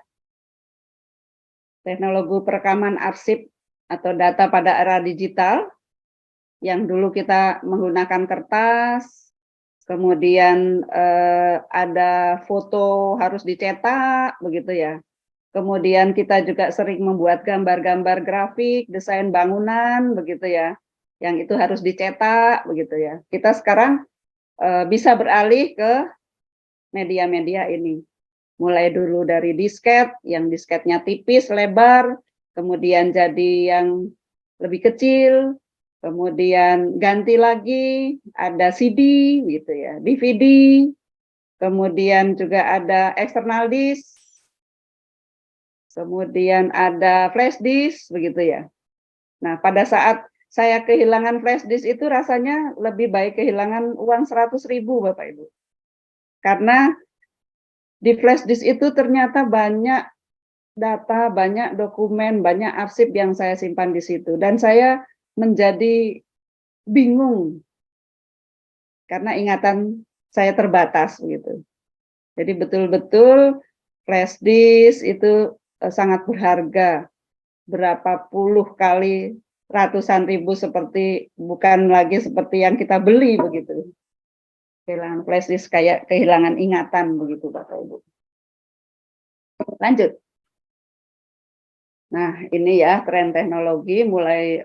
Teknologi perekaman arsip atau data pada era digital, yang dulu kita menggunakan kertas, kemudian ada foto harus dicetak, begitu ya. kemudian kita juga sering membuat gambar-gambar grafik, desain bangunan, begitu ya, yang itu harus dicetak, begitu ya. Kita sekarang bisa beralih ke media-media ini. Mulai dulu dari disket, yang disketnya tipis, lebar, kemudian jadi yang lebih kecil, kemudian ganti lagi, ada CD, gitu ya, DVD, kemudian juga ada external disk, kemudian ada flash disk, begitu ya. Nah, pada saat saya kehilangan flash disk itu rasanya lebih baik kehilangan uang 100.000, Bapak Ibu. Karena di flash disk itu ternyata banyak data, banyak dokumen, banyak arsip yang saya simpan di situ. Dan saya menjadi bingung karena ingatan saya terbatas gitu. Jadi betul-betul flash disk itu sangat berharga. Berapa puluh kali, ratusan ribu, seperti bukan lagi seperti yang kita beli begitu. Kehilangan flash disk kayak kehilangan ingatan begitu, Bapak Ibu. Lanjut. Nah, ini ya tren teknologi mulai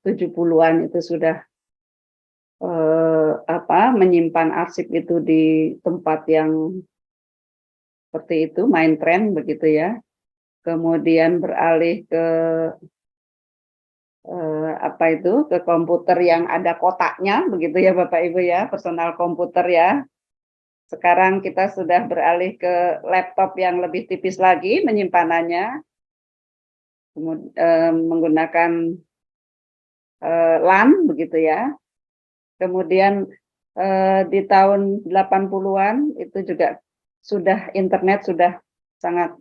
70-an itu sudah menyimpan arsip itu di tempat yang seperti itu, main tren begitu ya. Kemudian beralih ke ke komputer yang ada kotaknya begitu ya Bapak Ibu ya, personal komputer ya. Sekarang kita sudah beralih ke laptop yang lebih tipis lagi menyimpanannya, menggunakan LAN begitu ya. Kemudian di tahun 80-an itu juga sudah internet sudah sangat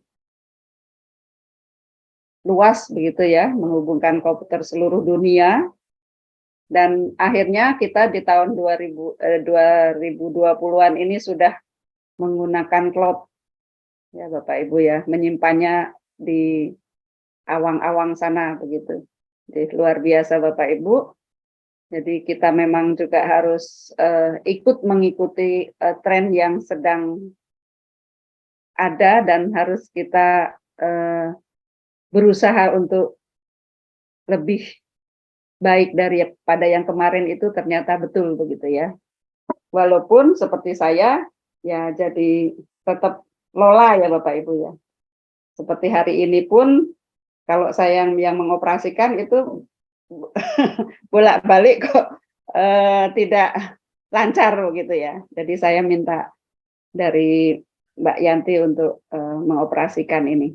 luas begitu ya, menghubungkan komputer seluruh dunia. Dan akhirnya kita di tahun 2020-an ini sudah menggunakan cloud ya Bapak Ibu ya, menyimpannya di awang-awang sana begitu. Jadi luar biasa Bapak Ibu. Jadi kita memang juga harus ikut mengikuti tren yang sedang ada dan harus kita berusaha untuk lebih baik daripada yang kemarin itu, ternyata betul begitu ya. Walaupun seperti saya ya jadi tetap lola ya Bapak Ibu ya. Seperti hari ini pun kalau saya yang mengoperasikan itu bolak-balik kok tidak lancar begitu ya. Jadi saya minta dari Mbak Yanti untuk mengoperasikan ini.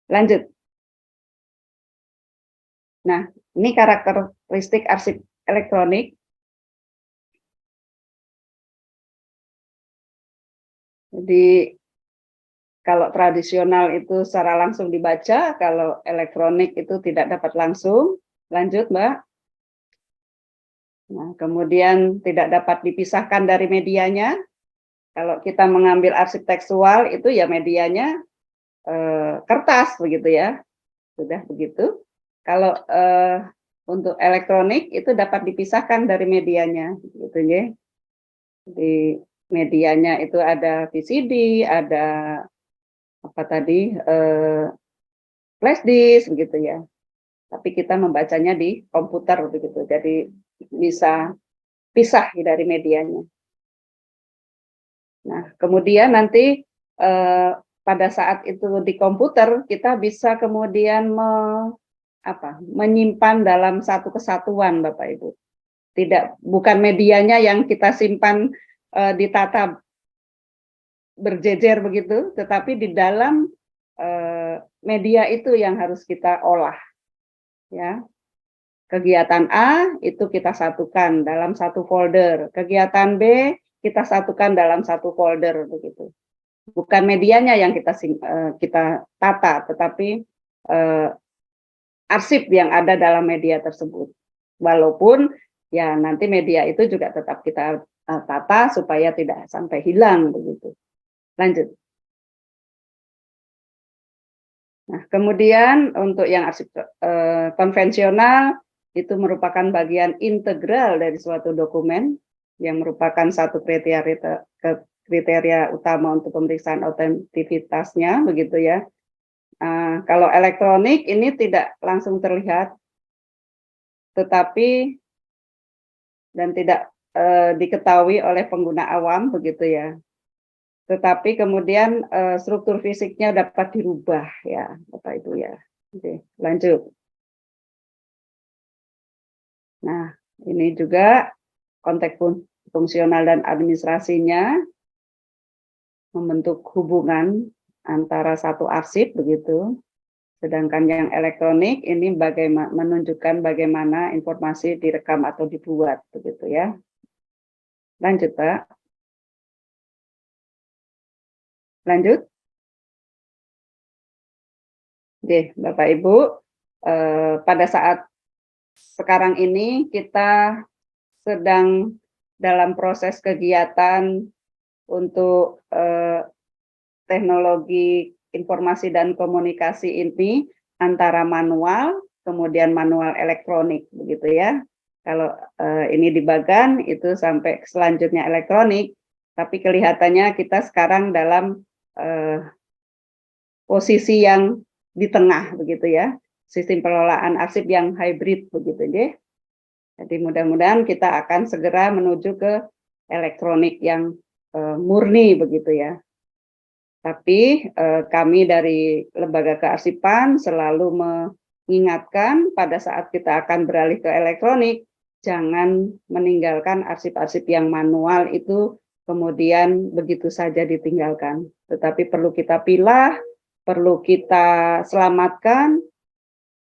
Lanjut. Nah, ini karakteristik arsip elektronik. Jadi kalau tradisional itu secara langsung dibaca, kalau elektronik itu tidak dapat langsung. Lanjut, Mbak. Nah, kemudian tidak dapat dipisahkan dari medianya. Kalau kita mengambil arsip tekstual itu ya medianya kertas begitu ya. Sudah begitu. Kalau untuk elektronik itu dapat dipisahkan dari medianya, gitu ya. Di medianya itu ada VCD, ada apa tadi flash disk, gitu ya. Tapi kita membacanya di komputer begitu, jadi bisa pisah dari medianya. Nah, kemudian nanti pada saat itu di komputer kita bisa kemudian menyimpan dalam satu kesatuan, Bapak Ibu. Bukan medianya yang kita simpan ditata berjejer begitu, tetapi di dalam media itu yang harus kita olah. Ya, kegiatan A itu kita satukan dalam satu folder, kegiatan B kita satukan dalam satu folder begitu. Bukan medianya yang kita tata, tetapi arsip yang ada dalam media tersebut. Walaupun ya nanti media itu juga tetap kita tata supaya tidak sampai hilang begitu. Lanjut. Nah, kemudian untuk yang arsip konvensional itu merupakan bagian integral dari suatu dokumen yang merupakan satu kriteria utama untuk pemeriksaan autentivitasnya begitu ya. Kalau elektronik ini tidak langsung terlihat, tetapi dan tidak diketahui oleh pengguna awam begitu ya. Tetapi kemudian struktur fisiknya dapat dirubah ya, Bapak Ibu ya. Oke, lanjut. Nah, ini juga konteks fungsional dan administrasinya membentuk hubungan antara satu arsip begitu. Sedangkan yang elektronik ini menunjukkan bagaimana informasi direkam atau dibuat begitu ya. Lanjut, Pak. Lanjut. Oke, Bapak Ibu, pada saat sekarang ini kita sedang dalam proses kegiatan untuk teknologi informasi dan komunikasi ini antara manual, kemudian manual elektronik, begitu ya. Kalau ini di Bagan itu sampai selanjutnya elektronik, tapi kelihatannya kita sekarang dalam posisi yang di tengah, begitu ya. Sistem pengelolaan arsip yang hybrid, begitu ya. Jadi mudah-mudahan kita akan segera menuju ke elektronik yang murni, begitu ya. Tapi kami dari Lembaga Kearsipan selalu mengingatkan pada saat kita akan beralih ke elektronik, jangan meninggalkan arsip-arsip yang manual itu kemudian begitu saja ditinggalkan. Tetapi perlu kita pilah, perlu kita selamatkan.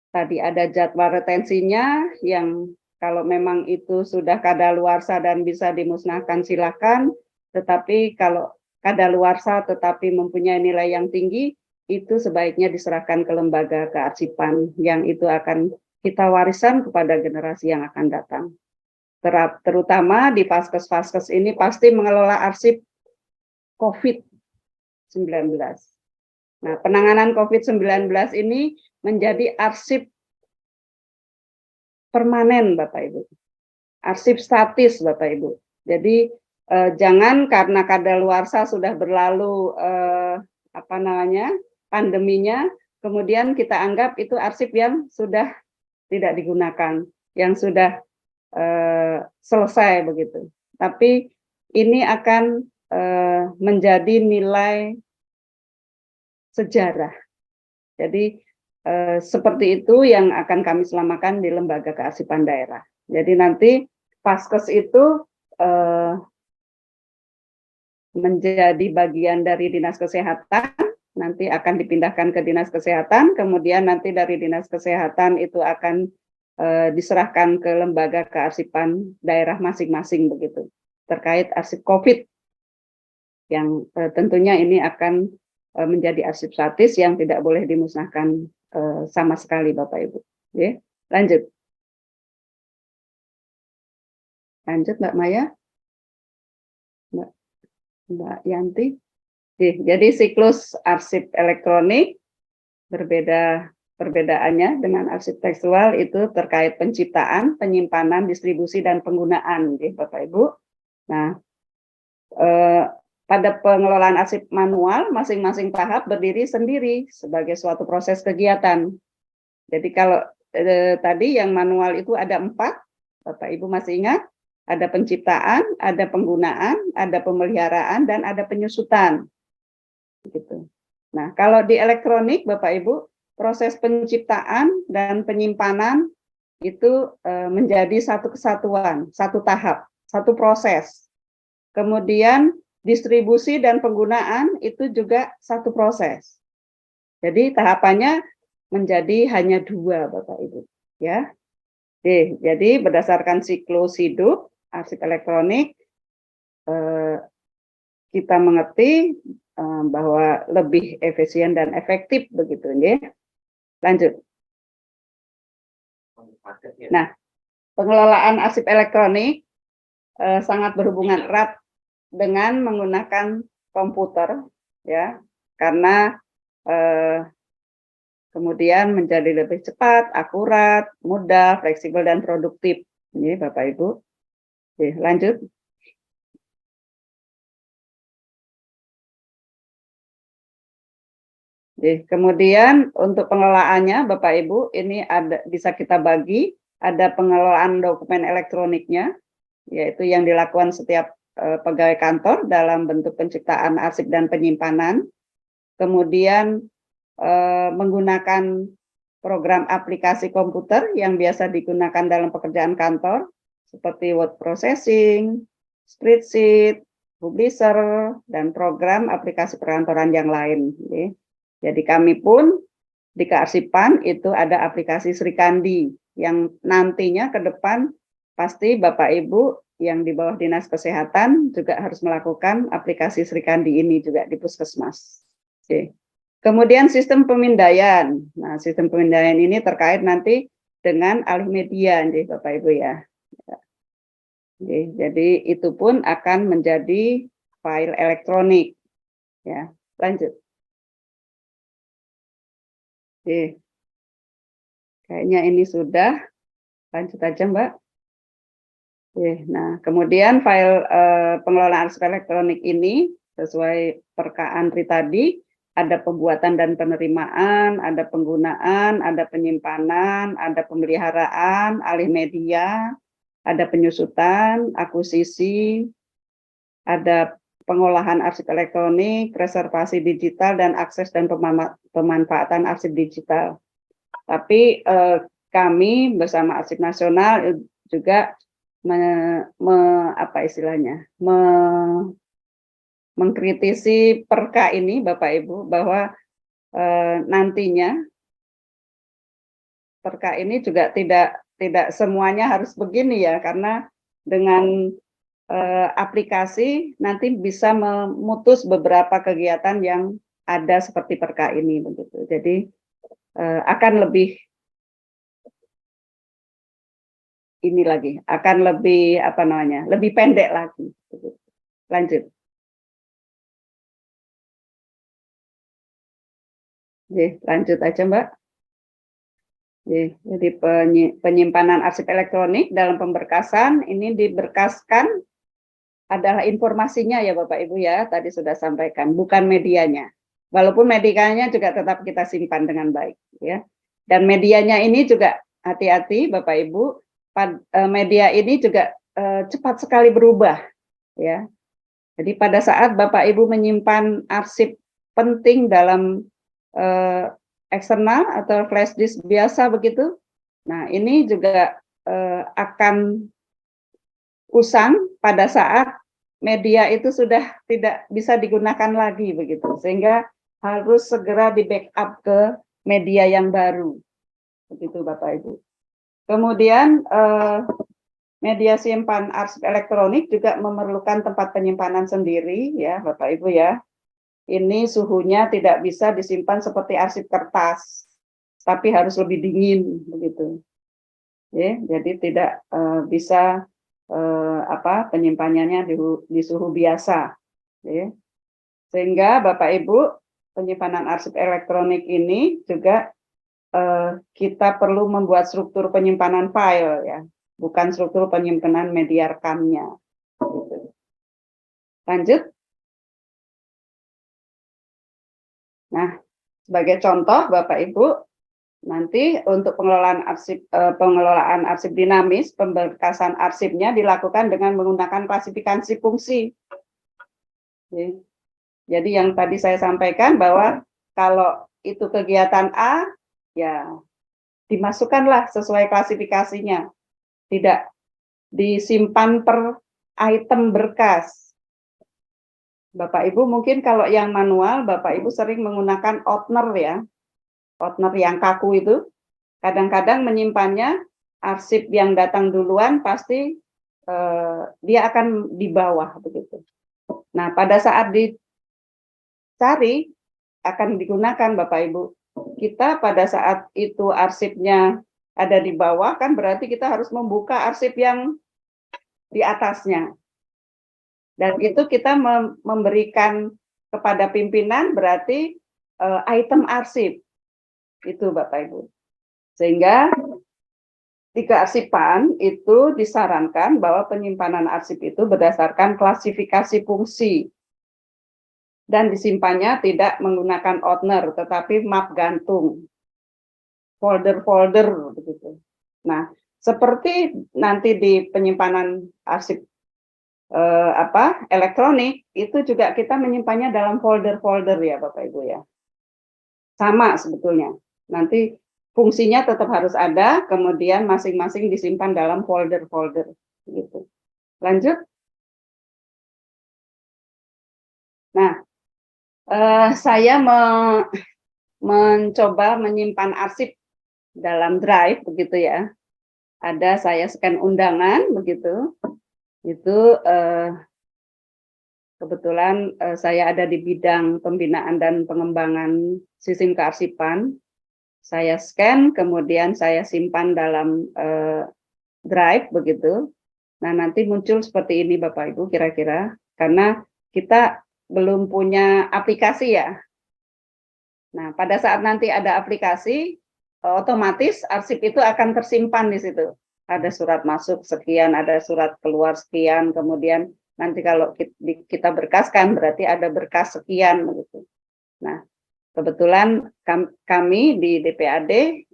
Tadi ada jadwal retensinya yang kalau memang itu sudah kadaluarsa dan bisa dimusnahkan silakan. Tetapi kalau kadaluarsa tetapi mempunyai nilai yang tinggi, itu sebaiknya diserahkan ke lembaga kearsipan yang itu akan kita warisan kepada generasi yang akan datang. Terutama di vaskes-vaskes ini pasti mengelola arsip COVID-19. Nah, penanganan COVID-19 ini menjadi arsip permanen, Bapak Ibu. Arsip statis, Bapak Ibu. Jadi jangan karena kadaluarsa sudah berlalu pandeminya, kemudian kita anggap itu arsip yang sudah tidak digunakan, yang sudah selesai begitu. Tapi ini akan menjadi nilai sejarah. Jadi seperti itu yang akan kami selamatkan di Lembaga Kearsipan Daerah. Jadi nanti Vaskes itu menjadi bagian dari Dinas Kesehatan, nanti akan dipindahkan ke Dinas Kesehatan, kemudian nanti dari Dinas Kesehatan itu akan diserahkan ke Lembaga Kearsipan Daerah masing-masing begitu, terkait arsip COVID, yang tentunya ini akan menjadi arsip statis yang tidak boleh dimusnahkan sama sekali, Bapak Ibu. Oke, lanjut. Lanjut, Mbak Maya. Mbak Yanti. Jadi siklus arsip elektronik perbedaannya dengan arsip tekstual itu terkait penciptaan, penyimpanan, distribusi, dan penggunaan, Bapak Ibu. Nah, pada pengelolaan arsip manual, masing-masing tahap berdiri sendiri sebagai suatu proses kegiatan. Jadi kalau tadi yang manual itu ada 4, Bapak Ibu masih ingat? Ada penciptaan, ada penggunaan, ada pemeliharaan, dan ada penyusutan. Gitu. Nah, kalau di elektronik, Bapak Ibu, proses penciptaan dan penyimpanan itu menjadi satu kesatuan, satu tahap, satu proses. Kemudian distribusi dan penggunaan itu juga satu proses. Jadi tahapannya menjadi hanya 2, Bapak Ibu. Ya. Jadi berdasarkan siklus hidup arsip elektronik, kita mengerti bahwa lebih efisien dan efektif begitu, ya. Lanjut. Nah, pengelolaan arsip elektronik sangat berhubungan erat dengan menggunakan komputer, ya, karena kemudian menjadi lebih cepat, akurat, mudah, fleksibel, dan produktif. Ini Bapak Ibu. Oke, lanjut. Kemudian untuk pengelolaannya Bapak Ibu ini bisa kita bagi, ada pengelolaan dokumen elektroniknya, yaitu yang dilakukan setiap pegawai kantor dalam bentuk penciptaan arsip dan penyimpanan. Kemudian menggunakan program aplikasi komputer yang biasa digunakan dalam pekerjaan kantor, seperti word processing, spreadsheet, publisher, dan program aplikasi perkantoran yang lain. Jadi kami pun di kearsipan itu ada aplikasi Srikandi yang nantinya ke depan pasti Bapak Ibu yang di bawah Dinas Kesehatan juga harus melakukan aplikasi Srikandi ini juga di Puskesmas. Kemudian sistem pemindaian. Nah, sistem pemindaian ini terkait nanti dengan alih media, Bapak Ibu ya. Jadi itu pun akan menjadi file elektronik. Ya, lanjut. Kayaknya ini sudah. Lanjut aja, Mbak. Nah, kemudian file pengelolaan arsip elektronik ini sesuai perka Andri tadi, ada pembuatan dan penerimaan, ada penggunaan, ada penyimpanan, ada pemeliharaan, alih media, ada penyusutan, akuisisi, ada pengolahan arsip elektronik, reservasi digital, dan akses dan pemanfaatan arsip digital. Tapi kami bersama Arsip Nasional juga mengkritisi perka ini Bapak Ibu bahwa nantinya perka ini juga tidak semuanya harus begini ya, karena dengan aplikasi nanti bisa memutus beberapa kegiatan yang ada seperti perka ini begitu. Jadi akan lebih ini lagi, akan lebih lebih pendek lagi. Lanjut. Lanjut aja Mbak. Jadi penyimpanan arsip elektronik dalam pemberkasan ini diberkaskan adalah informasinya ya Bapak Ibu ya, tadi sudah sampaikan, bukan medianya. Walaupun medianya juga tetap kita simpan dengan baik ya. Dan medianya ini juga hati-hati Bapak Ibu, media ini juga cepat sekali berubah ya. Jadi pada saat Bapak Ibu menyimpan arsip penting dalam eksternal atau flash disk biasa begitu, nah ini juga akan usang pada saat media itu sudah tidak bisa digunakan lagi begitu, sehingga harus segera di backup ke media yang baru begitu Bapak Ibu. Kemudian media simpan arsip elektronik juga memerlukan tempat penyimpanan sendiri ya Bapak Ibu ya. Ini suhunya tidak bisa disimpan seperti arsip kertas, tapi harus lebih dingin begitu. Jadi tidak bisa penyimpanannya di suhu biasa. Sehingga Bapak Ibu, penyimpanan arsip elektronik ini juga kita perlu membuat struktur penyimpanan file ya, bukan struktur penyimpanan media rekamnya. Gitu. Lanjut. Nah, sebagai contoh Bapak Ibu, nanti untuk pengelolaan arsip dinamis, pemberkasan arsipnya dilakukan dengan menggunakan klasifikasi fungsi. Jadi yang tadi saya sampaikan bahwa kalau itu kegiatan A, ya dimasukkanlah sesuai klasifikasinya, tidak disimpan per item berkas. Bapak Ibu mungkin kalau yang manual, Bapak Ibu sering menggunakan outner ya, outner yang kaku itu, kadang-kadang menyimpannya arsip yang datang duluan pasti dia akan di bawah begitu. Nah pada saat dicari akan digunakan Bapak Ibu, kita pada saat itu arsipnya ada di bawah kan berarti kita harus membuka arsip yang di atasnya. Dan itu kita memberikan kepada pimpinan berarti item arsip. Itu Bapak Ibu. Sehingga di kearsipan itu disarankan bahwa penyimpanan arsip itu berdasarkan klasifikasi fungsi. dan disimpannya tidak menggunakan opener, tetapi map gantung, folder-folder begitu. Nah, seperti nanti di penyimpanan arsip elektronik, itu juga kita menyimpannya dalam folder-folder ya Bapak Ibu ya. Sama sebetulnya. Nanti fungsinya tetap harus ada, kemudian masing-masing disimpan dalam folder-folder gitu. Lanjut. Nah, saya mencoba menyimpan arsip dalam drive begitu ya. Ada saya scan undangan begitu. Itu kebetulan saya ada di bidang pembinaan dan pengembangan sistem kearsipan. Saya scan, kemudian saya simpan dalam drive begitu. Nah, nanti muncul seperti ini Bapak Ibu kira-kira, karena kita belum punya aplikasi ya. Nah, pada saat nanti ada aplikasi, otomatis arsip itu akan tersimpan di situ. Ada surat masuk sekian, ada surat keluar sekian, kemudian nanti kalau kita berkaskan berarti ada berkas sekian begitu. Nah, kebetulan kami di DPAD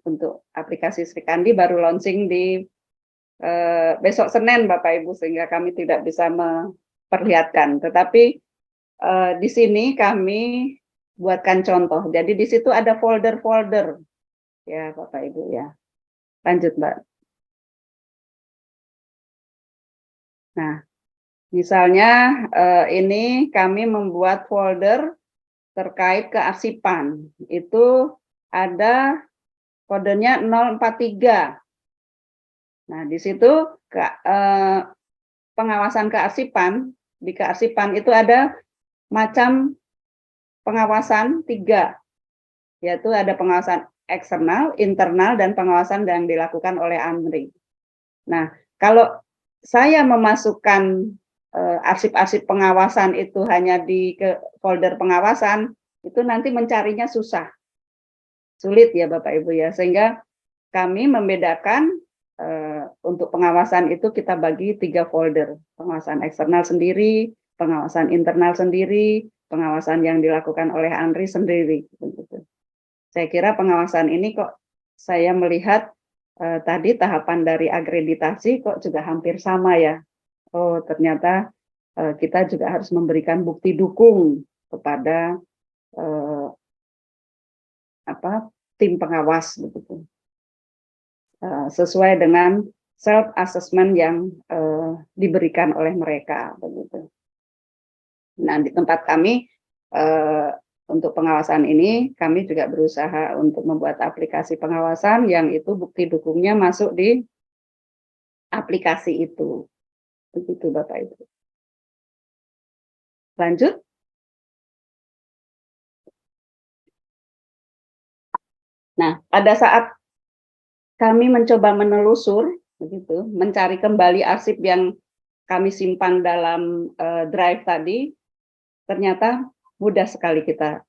untuk aplikasi Sri Kandi baru launching di besok Senin Bapak Ibu, sehingga kami tidak bisa memperlihatkan. Tetapi di sini kami buatkan contoh. Jadi di situ ada folder-folder ya Bapak Ibu ya. Lanjut Mbak. Nah, misalnya ini kami membuat folder terkait kearsipan. Itu ada kodenya 043. Nah, di situ pengawasan kearsipan, di kearsipan itu ada macam pengawasan 3, yaitu ada pengawasan eksternal, internal, dan pengawasan yang dilakukan oleh ANRI. Nah, kalau saya memasukkan arsip-arsip pengawasan itu hanya di folder pengawasan, itu nanti mencarinya susah. Sulit ya Bapak Ibu ya, sehingga kami membedakan untuk pengawasan itu kita bagi 3 folder. Pengawasan eksternal sendiri, pengawasan internal sendiri, pengawasan yang dilakukan oleh ANRI sendiri. Saya kira pengawasan ini kok saya melihat tadi tahapan dari akreditasi kok juga hampir sama ya. Oh, ternyata kita juga harus memberikan bukti dukung kepada tim pengawas begitu. Sesuai dengan self assessment yang diberikan oleh mereka begitu. Nah, di tempat kami untuk pengawasan ini kami juga berusaha untuk membuat aplikasi pengawasan yang itu bukti dukungnya masuk di aplikasi itu. Begitu Bapak Ibu. Lanjut. Nah, pada saat kami mencoba menelusur, begitu, mencari kembali arsip yang kami simpan dalam drive tadi, ternyata mudah sekali kita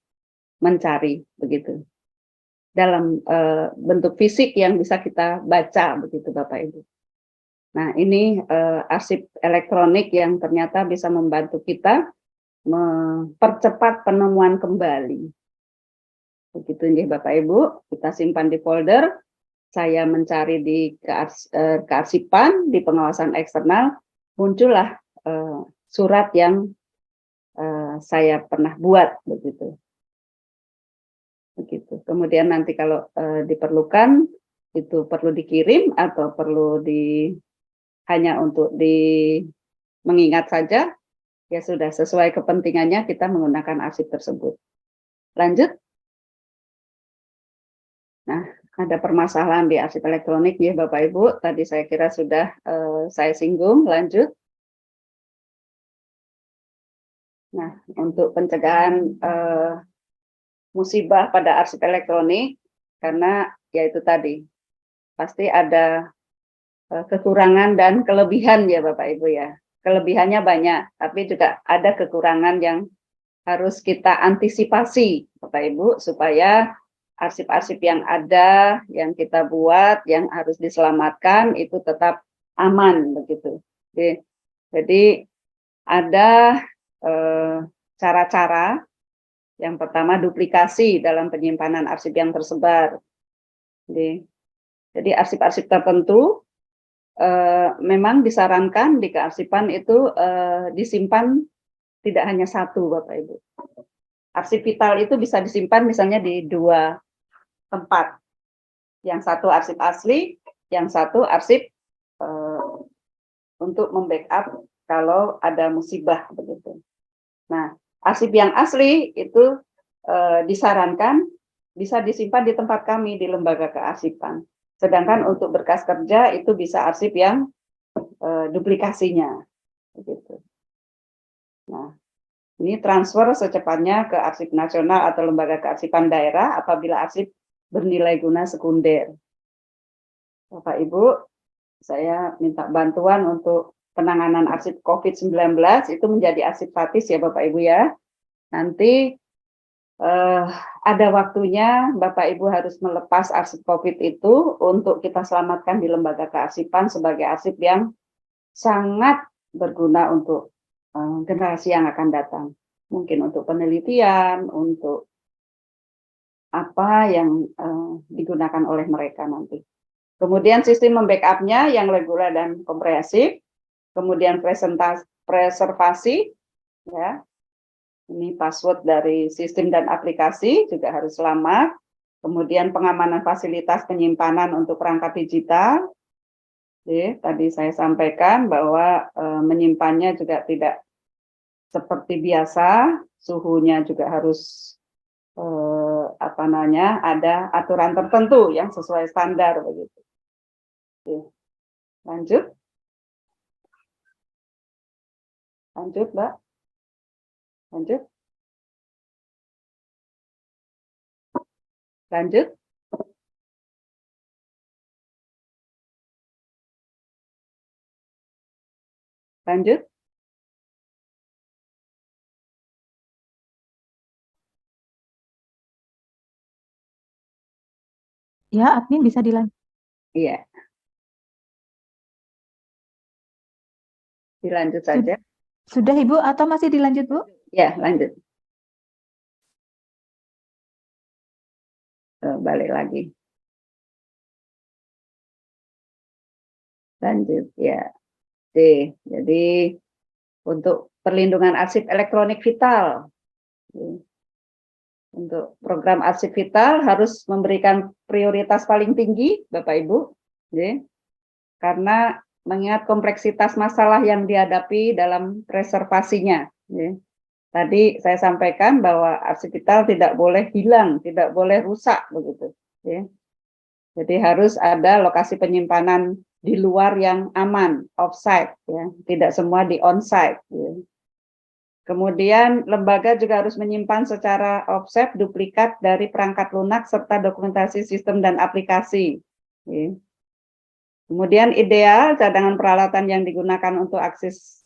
mencari, begitu, dalam bentuk fisik yang bisa kita baca, begitu Bapak Ibu. Nah, ini arsip elektronik yang ternyata bisa membantu kita mempercepat penemuan kembali. Begitu nih Bapak Ibu, kita simpan di folder. Saya mencari di kearsipan, di pengawasan eksternal, muncullah surat yang saya pernah buat begitu. Begitu. Kemudian nanti kalau diperlukan itu perlu dikirim atau perlu hanya untuk mengingat saja, ya sudah sesuai kepentingannya kita menggunakan arsip tersebut. Lanjut. Nah, ada permasalahan di arsip elektronik ya Bapak Ibu, tadi saya kira sudah saya singgung. Lanjut. Nah, untuk pencegahan musibah pada arsip elektronik, karena yaitu tadi pasti ada kekurangan dan kelebihan ya Bapak Ibu ya. Kelebihannya banyak, tapi juga ada kekurangan yang harus kita antisipasi Bapak Ibu, supaya arsip-arsip yang ada, yang kita buat, yang harus diselamatkan itu tetap aman begitu. Jadi ada cara-cara Yang pertama, duplikasi dalam penyimpanan arsip yang tersebar. Jadi arsip-arsip tertentu memang disarankan di kearsipan itu disimpan tidak hanya satu, Bapak Ibu. Arsip vital itu bisa disimpan misalnya di 2 tempat. Yang satu arsip asli, yang satu arsip untuk membackup kalau ada musibah begitu. Nah, arsip yang asli itu disarankan bisa disimpan di tempat kami di lembaga kearsipan. Sedangkan untuk berkas kerja itu bisa arsip yang duplikasinya, begitu. Nah, ini transfer secepatnya ke arsip nasional atau lembaga kearsipan daerah apabila arsip bernilai guna sekunder. Bapak Ibu, saya minta bantuan untuk penanganan arsip COVID-19 itu menjadi arsip statis ya Bapak Ibu ya. Nanti ada waktunya Bapak Ibu harus melepas arsip COVID itu untuk kita selamatkan di lembaga kearsipan sebagai arsip yang sangat berguna untuk generasi yang akan datang. Mungkin untuk penelitian, untuk apa yang digunakan oleh mereka nanti. Kemudian sistem membackup-nya yang reguler dan komprehensif. Kemudian preservasi, ya. Ini password dari sistem dan aplikasi juga harus selamat. Kemudian pengamanan fasilitas penyimpanan untuk perangkat digital. Oke, tadi saya sampaikan bahwa menyimpannya juga tidak seperti biasa, suhunya juga harus ada aturan tertentu yang sesuai standar begitu. Oke. Lanjut, Mbak. Lanjut. Ya, admin bisa dilanjut. Iya. Dilanjut saja. Sudah Ibu atau masih dilanjut Bu? Ya, lanjut. Balik lagi. Lanjut ya. Oke, jadi untuk perlindungan arsip elektronik vital. Untuk program arsip vital harus memberikan prioritas paling tinggi, Bapak Ibu. Karena mengingat kompleksitas masalah yang dihadapi dalam preservasinya. Tadi saya sampaikan bahwa arsip vital tidak boleh hilang, tidak boleh rusak begitu. Jadi harus ada lokasi penyimpanan di luar yang aman, off-site, ya. Tidak semua di on-site. Ya. Kemudian lembaga juga harus menyimpan secara offset duplikat dari perangkat lunak serta dokumentasi sistem dan aplikasi. Ya. Kemudian ideal cadangan peralatan yang digunakan untuk akses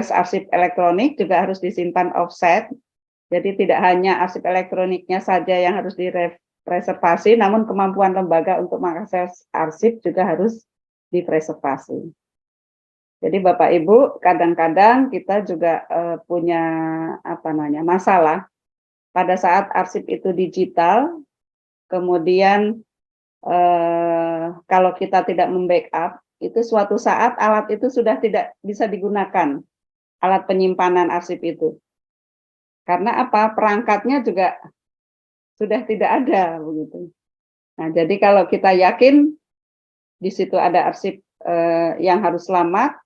arsip elektronik juga harus disimpan offset. Jadi tidak hanya arsip elektroniknya saja yang harus dipreservasi, namun kemampuan lembaga untuk mengakses arsip juga harus dipreservasi. Jadi Bapak Ibu, kadang-kadang kita juga punya masalah pada saat arsip itu digital, kemudian kalau kita tidak membackup, itu suatu saat alat itu sudah tidak bisa digunakan, alat penyimpanan arsip itu. Karena apa? Perangkatnya juga sudah tidak ada begitu. Nah, jadi kalau kita yakin di situ ada arsip yang harus selamat,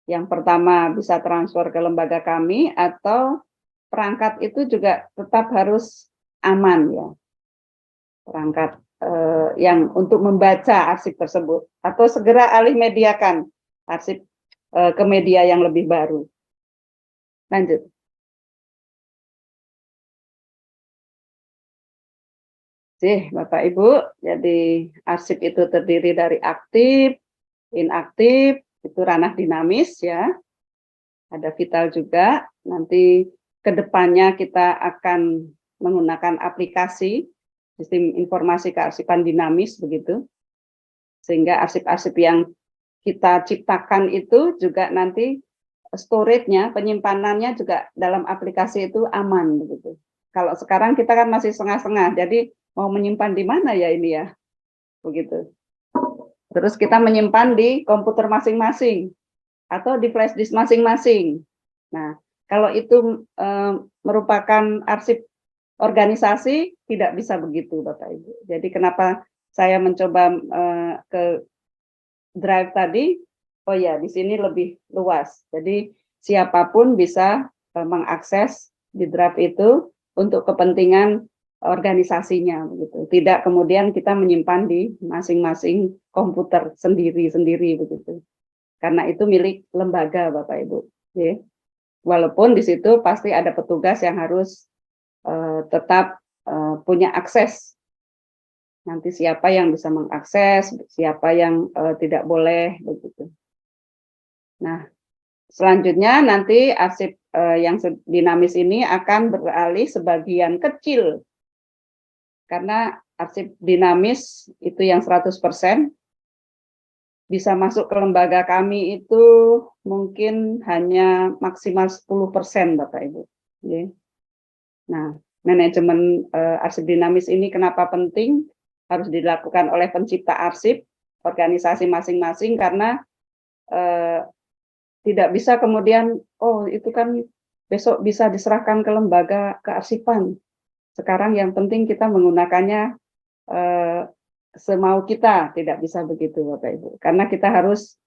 yang pertama bisa transfer ke lembaga kami, atau perangkat itu juga tetap harus aman ya. Perangkat yang untuk membaca arsip tersebut, atau segera alih mediakan arsip ke media yang lebih baru. Lanjut. Bapak Ibu, jadi arsip itu terdiri dari aktif, inaktif, itu ranah dinamis ya. Ada vital juga. Nanti kedepannya kita akan menggunakan aplikasi sistem informasi kearsipan dinamis begitu. Sehingga arsip-arsip yang kita ciptakan itu juga nanti storage-nya, penyimpanannya juga dalam aplikasi itu aman begitu. Kalau sekarang kita kan masih setengah-setengah, jadi mau menyimpan di mana ya ini ya, begitu. Terus kita menyimpan di komputer masing-masing atau di flash disk masing-masing. Nah, kalau itu merupakan arsip organisasi, tidak bisa begitu, Bapak Ibu. Jadi kenapa saya mencoba ke drive tadi? Oh ya, di sini lebih luas. Jadi siapapun bisa mengakses di drive itu untuk kepentingan organisasinya, begitu. Tidak kemudian kita menyimpan di masing-masing komputer sendiri-sendiri, begitu. Karena itu milik lembaga, Bapak Ibu. Oke. Walaupun di situ pasti ada petugas yang harus tetap punya akses. Nanti siapa yang bisa mengakses, siapa yang tidak boleh, begitu. Nah, selanjutnya nanti arsip yang dinamis ini akan beralih sebagian kecil. Karena arsip dinamis itu yang 100%, bisa masuk ke lembaga kami itu mungkin hanya maksimal 10%, Bapak Ibu. Nah, manajemen arsip dinamis ini kenapa penting? Harus dilakukan oleh pencipta arsip, organisasi masing-masing, karena tidak bisa kemudian, oh itu kan besok bisa diserahkan ke lembaga kearsipan. Sekarang yang penting kita menggunakannya semau kita, tidak bisa begitu Bapak Ibu. Karena kita harus,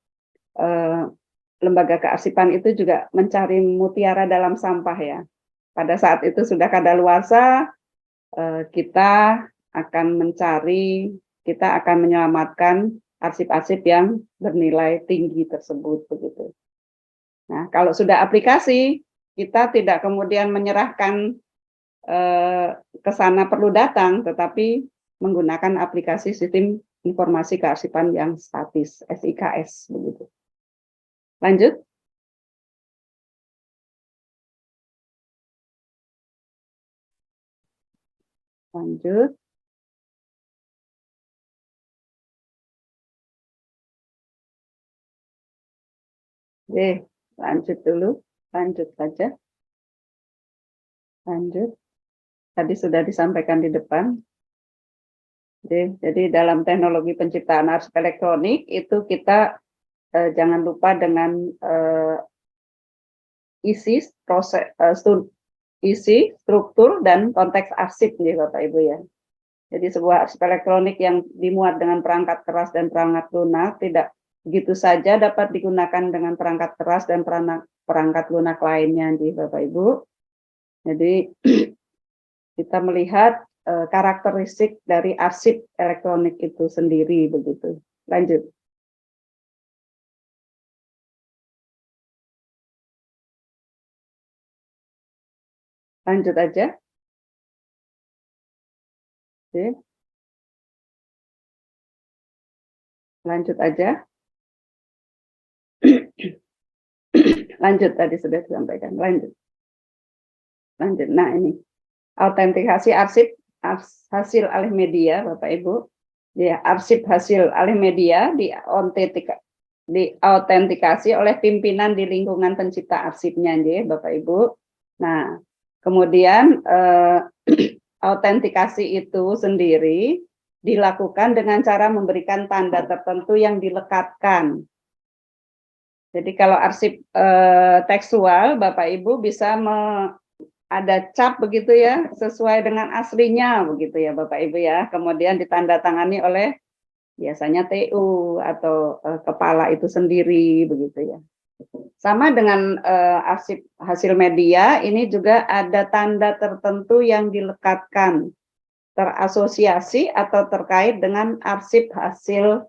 lembaga kearsipan itu juga mencari mutiara dalam sampah ya. Pada saat itu sudah kadaluarsa, kita akan mencari, kita akan menyelamatkan arsip-arsip yang bernilai tinggi tersebut, begitu. Nah, kalau sudah aplikasi, kita tidak kemudian menyerahkan ke sana perlu datang, tetapi menggunakan aplikasi sistem informasi kearsipan yang statis, SIKS, begitu. Lanjut. Lanjut. Oke, lanjut dulu. Lanjut saja. Lanjut. Tadi sudah disampaikan di depan. Oke, jadi dalam teknologi penciptaan arsip elektronik itu kita jangan lupa dengan isi, proses, isi, struktur, dan konteks arsip nih Bapak Ibu ya. Jadi sebuah arsip elektronik yang dimuat dengan perangkat keras dan perangkat lunak tidak begitu saja dapat digunakan dengan perangkat keras dan perangkat lunak lainnya nih Bapak Ibu. Jadi kita melihat karakteristik dari arsip elektronik itu sendiri begitu. Lanjut. Lanjut aja. Oke. Lanjut aja. Lanjut, tadi sudah disampaikan. Lanjut. Lanjut. Nah ini autentikasi arsip hasil alih media, Bapak Ibu. Ya, arsip hasil alih media diautentikasi oleh pimpinan di lingkungan pencipta arsipnya, ya, Bapak Ibu. Nah, kemudian autentikasi itu sendiri dilakukan dengan cara memberikan tanda tertentu yang dilekatkan. Jadi kalau arsip tekstual, Bapak Ibu bisa ada cap begitu ya, sesuai dengan aslinya begitu ya Bapak Ibu ya. Kemudian ditandatangani oleh biasanya TU atau kepala itu sendiri begitu ya. Sama dengan arsip hasil media, ini juga ada tanda tertentu yang dilekatkan, terasosiasi atau terkait dengan arsip hasil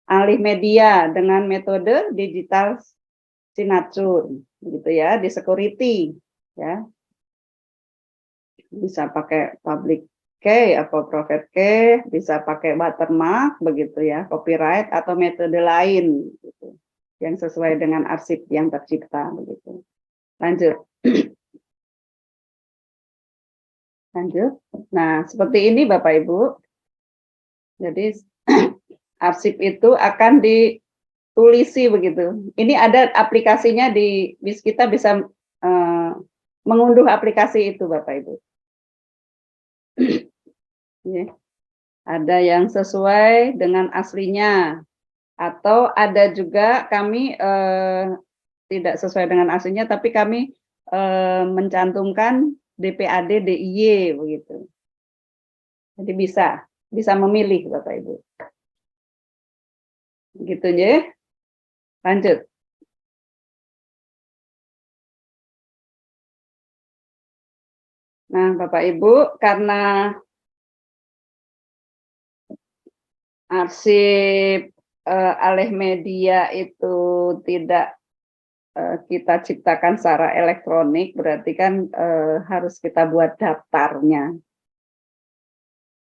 alih media dengan metode digital signature gitu ya, di security ya. Bisa pakai public key atau private key, bisa pakai watermark begitu ya, copyright atau metode lain gitu, yang sesuai dengan arsip yang tercipta begitu. Lanjut. Lanjut. Nah, seperti ini Bapak Ibu. Jadi arsip itu akan ditulisi begitu. Ini ada aplikasinya kita bisa mengunduh aplikasi itu Bapak Ibu. Ya. Ada yang sesuai dengan aslinya, atau ada juga kami tidak sesuai dengan aslinya, tapi kami mencantumkan DPAD DIY begitu. Jadi bisa memilih Bapak Ibu. Gitu ya. Lanjut. Nah, Bapak Ibu, karena arsip alih media itu tidak kita ciptakan secara elektronik, berarti kan harus kita buat daftarnya,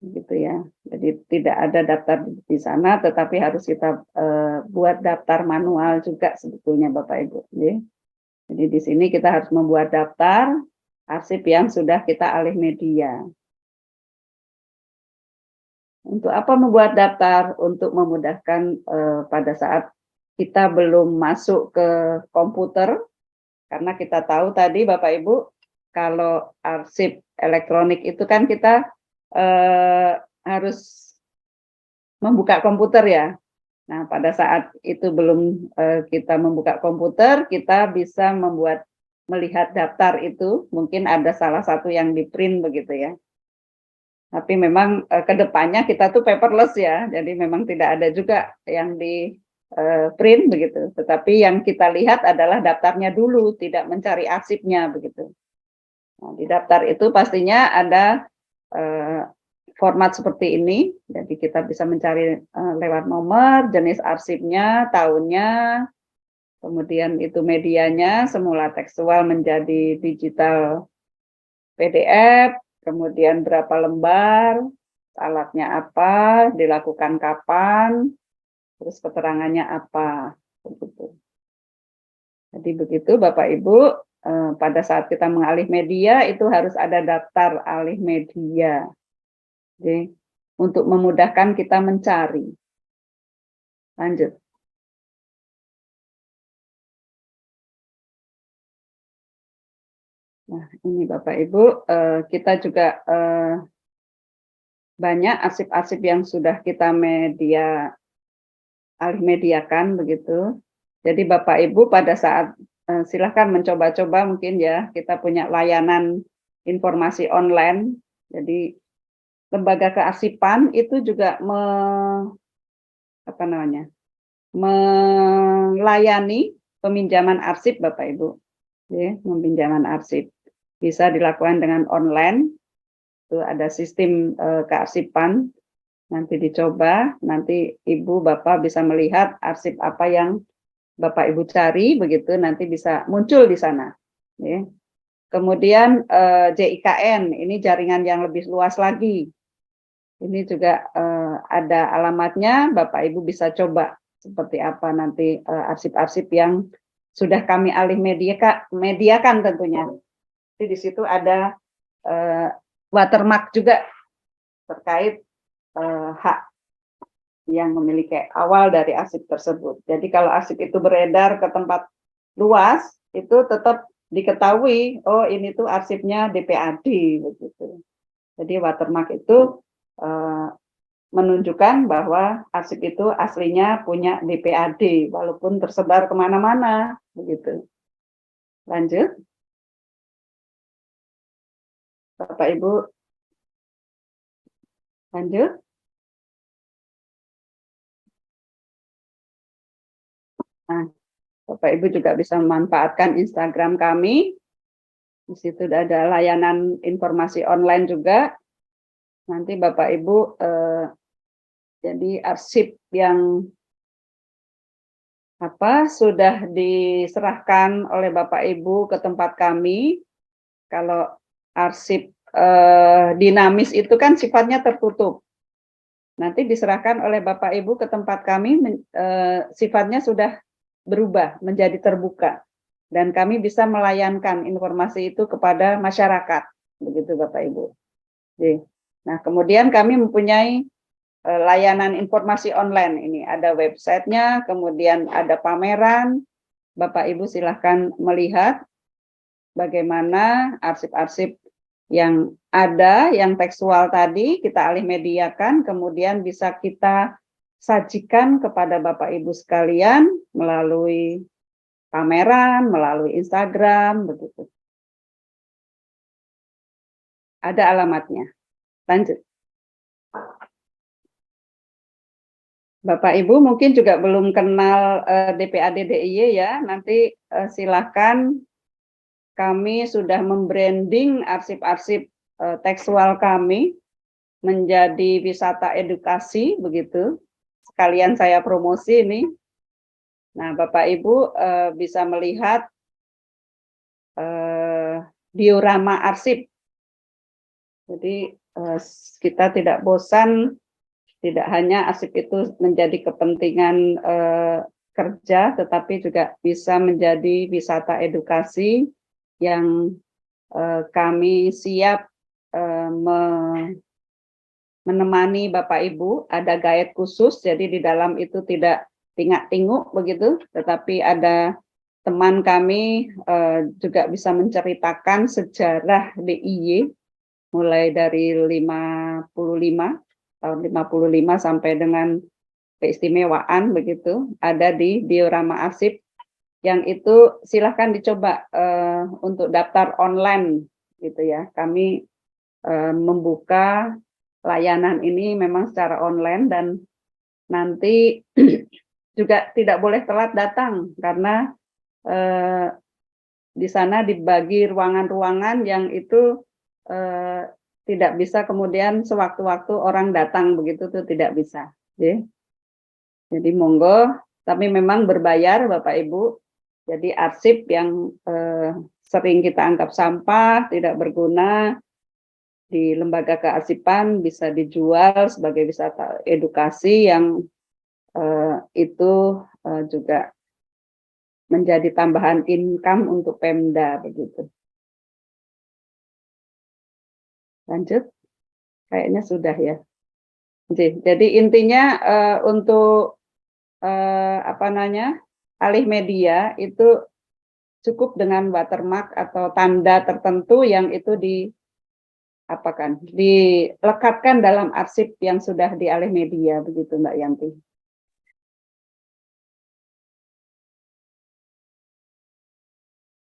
gitu ya. Jadi tidak ada daftar di sana, tetapi harus kita buat daftar manual juga sebetulnya Bapak Ibu. Ya. Jadi di sini kita harus membuat daftar arsip yang sudah kita alih media. Untuk apa membuat daftar? Untuk memudahkan pada saat kita belum masuk ke komputer, karena kita tahu tadi Bapak Ibu, kalau arsip elektronik itu kan kita harus membuka komputer ya. Nah, pada saat itu belum kita membuka komputer, kita bisa melihat daftar itu, mungkin ada salah satu yang di print begitu ya. Tapi memang kedepannya kita tuh paperless ya, jadi memang tidak ada juga yang di print begitu. Tetapi yang kita lihat adalah daftarnya dulu, tidak mencari arsipnya begitu. Nah, di daftar itu pastinya ada format seperti ini, jadi kita bisa mencari lewat nomor, jenis arsipnya, tahunnya, kemudian itu medianya, semula tekstual menjadi digital PDF, kemudian berapa lembar, alatnya apa, dilakukan kapan, terus keterangannya apa, begitu. Jadi begitu Bapak Ibu, pada saat kita mengalih media itu harus ada daftar alih media. Jadi, untuk memudahkan kita mencari. Lanjut. Nah, ini Bapak Ibu, kita juga banyak arsip-arsip yang sudah kita alih mediakan begitu. Jadi Bapak Ibu pada saat silahkan mencoba-coba mungkin ya, kita punya layanan informasi online. Jadi lembaga kearsipan itu juga melayani peminjaman arsip Bapak Ibu. Ya, peminjaman arsip bisa dilakukan dengan online. Itu ada sistem kearsipan, nanti dicoba, nanti Ibu Bapak bisa melihat arsip apa yang Bapak Ibu cari, begitu nanti bisa muncul di sana. Ya. Kemudian JIKN, ini jaringan yang lebih luas lagi. Ini juga ada alamatnya, Bapak Ibu bisa coba seperti apa nanti arsip-arsip yang sudah kami alih mediakan tentunya. Jadi di situ ada watermark juga terkait hak yang memiliki awal dari arsip tersebut. Jadi kalau arsip itu beredar ke tempat luas, itu tetap diketahui, oh ini tuh arsipnya DPAD begitu. Jadi watermark itu menunjukkan bahwa arsip itu aslinya punya DPAD, walaupun tersebar kemana-mana begitu. Lanjut. Bapak Ibu, lanjut. Nah, Bapak Ibu juga bisa memanfaatkan Instagram kami. Di situ ada layanan informasi online juga. Nanti Bapak Ibu jadi arsip yang sudah diserahkan oleh Bapak Ibu ke tempat kami. Kalau arsip dinamis itu kan sifatnya tertutup. Nanti diserahkan oleh Bapak Ibu ke tempat kami, sifatnya sudah berubah menjadi terbuka. Dan kami bisa melayangkan informasi itu kepada masyarakat. Begitu Bapak Ibu. Nah, kemudian kami mempunyai layanan informasi online. Ini ada websitenya, kemudian ada pameran. Bapak Ibu silahkan melihat bagaimana arsip-arsip yang ada, yang tekstual tadi kita alih mediakan, kemudian bisa kita sajikan kepada Bapak Ibu sekalian melalui pameran, melalui Instagram, begitu. Ada alamatnya. Lanjut. Bapak Ibu mungkin juga belum kenal DPAD DIY ya, nanti silakan, kami sudah membranding arsip-arsip tekstual kami menjadi wisata edukasi, begitu. Sekalian saya promosi ini. Nah, Bapak Ibu bisa melihat diorama arsip. Jadi kita tidak bosan. Tidak hanya arsip itu menjadi kepentingan kerja, tetapi juga bisa menjadi wisata edukasi yang kami siap menemani Bapak Ibu. Ada guide khusus, jadi di dalam itu tidak tingak-tinguk begitu, tetapi ada teman kami juga bisa menceritakan sejarah DIY mulai dari 55 tahun 55 sampai dengan keistimewaan begitu, ada di diorama arsip, yang itu silahkan dicoba untuk daftar online gitu ya. Kami membuka layanan ini memang secara online, dan nanti juga tidak boleh telat datang karena di sana dibagi ruangan-ruangan yang itu tidak bisa kemudian sewaktu-waktu orang datang begitu, tuh tidak bisa. Jadi monggo, tapi memang berbayar Bapak Ibu. Jadi arsip yang sering kita anggap sampah, tidak berguna, di lembaga kearsipan bisa dijual sebagai wisata edukasi yang itu juga menjadi tambahan income untuk Pemda begitu. Lanjut, kayaknya sudah ya. Jadi intinya untuk alih media itu cukup dengan watermark atau tanda tertentu yang itu dilekatkan dalam arsip yang sudah dialih media begitu Mbak Yanti.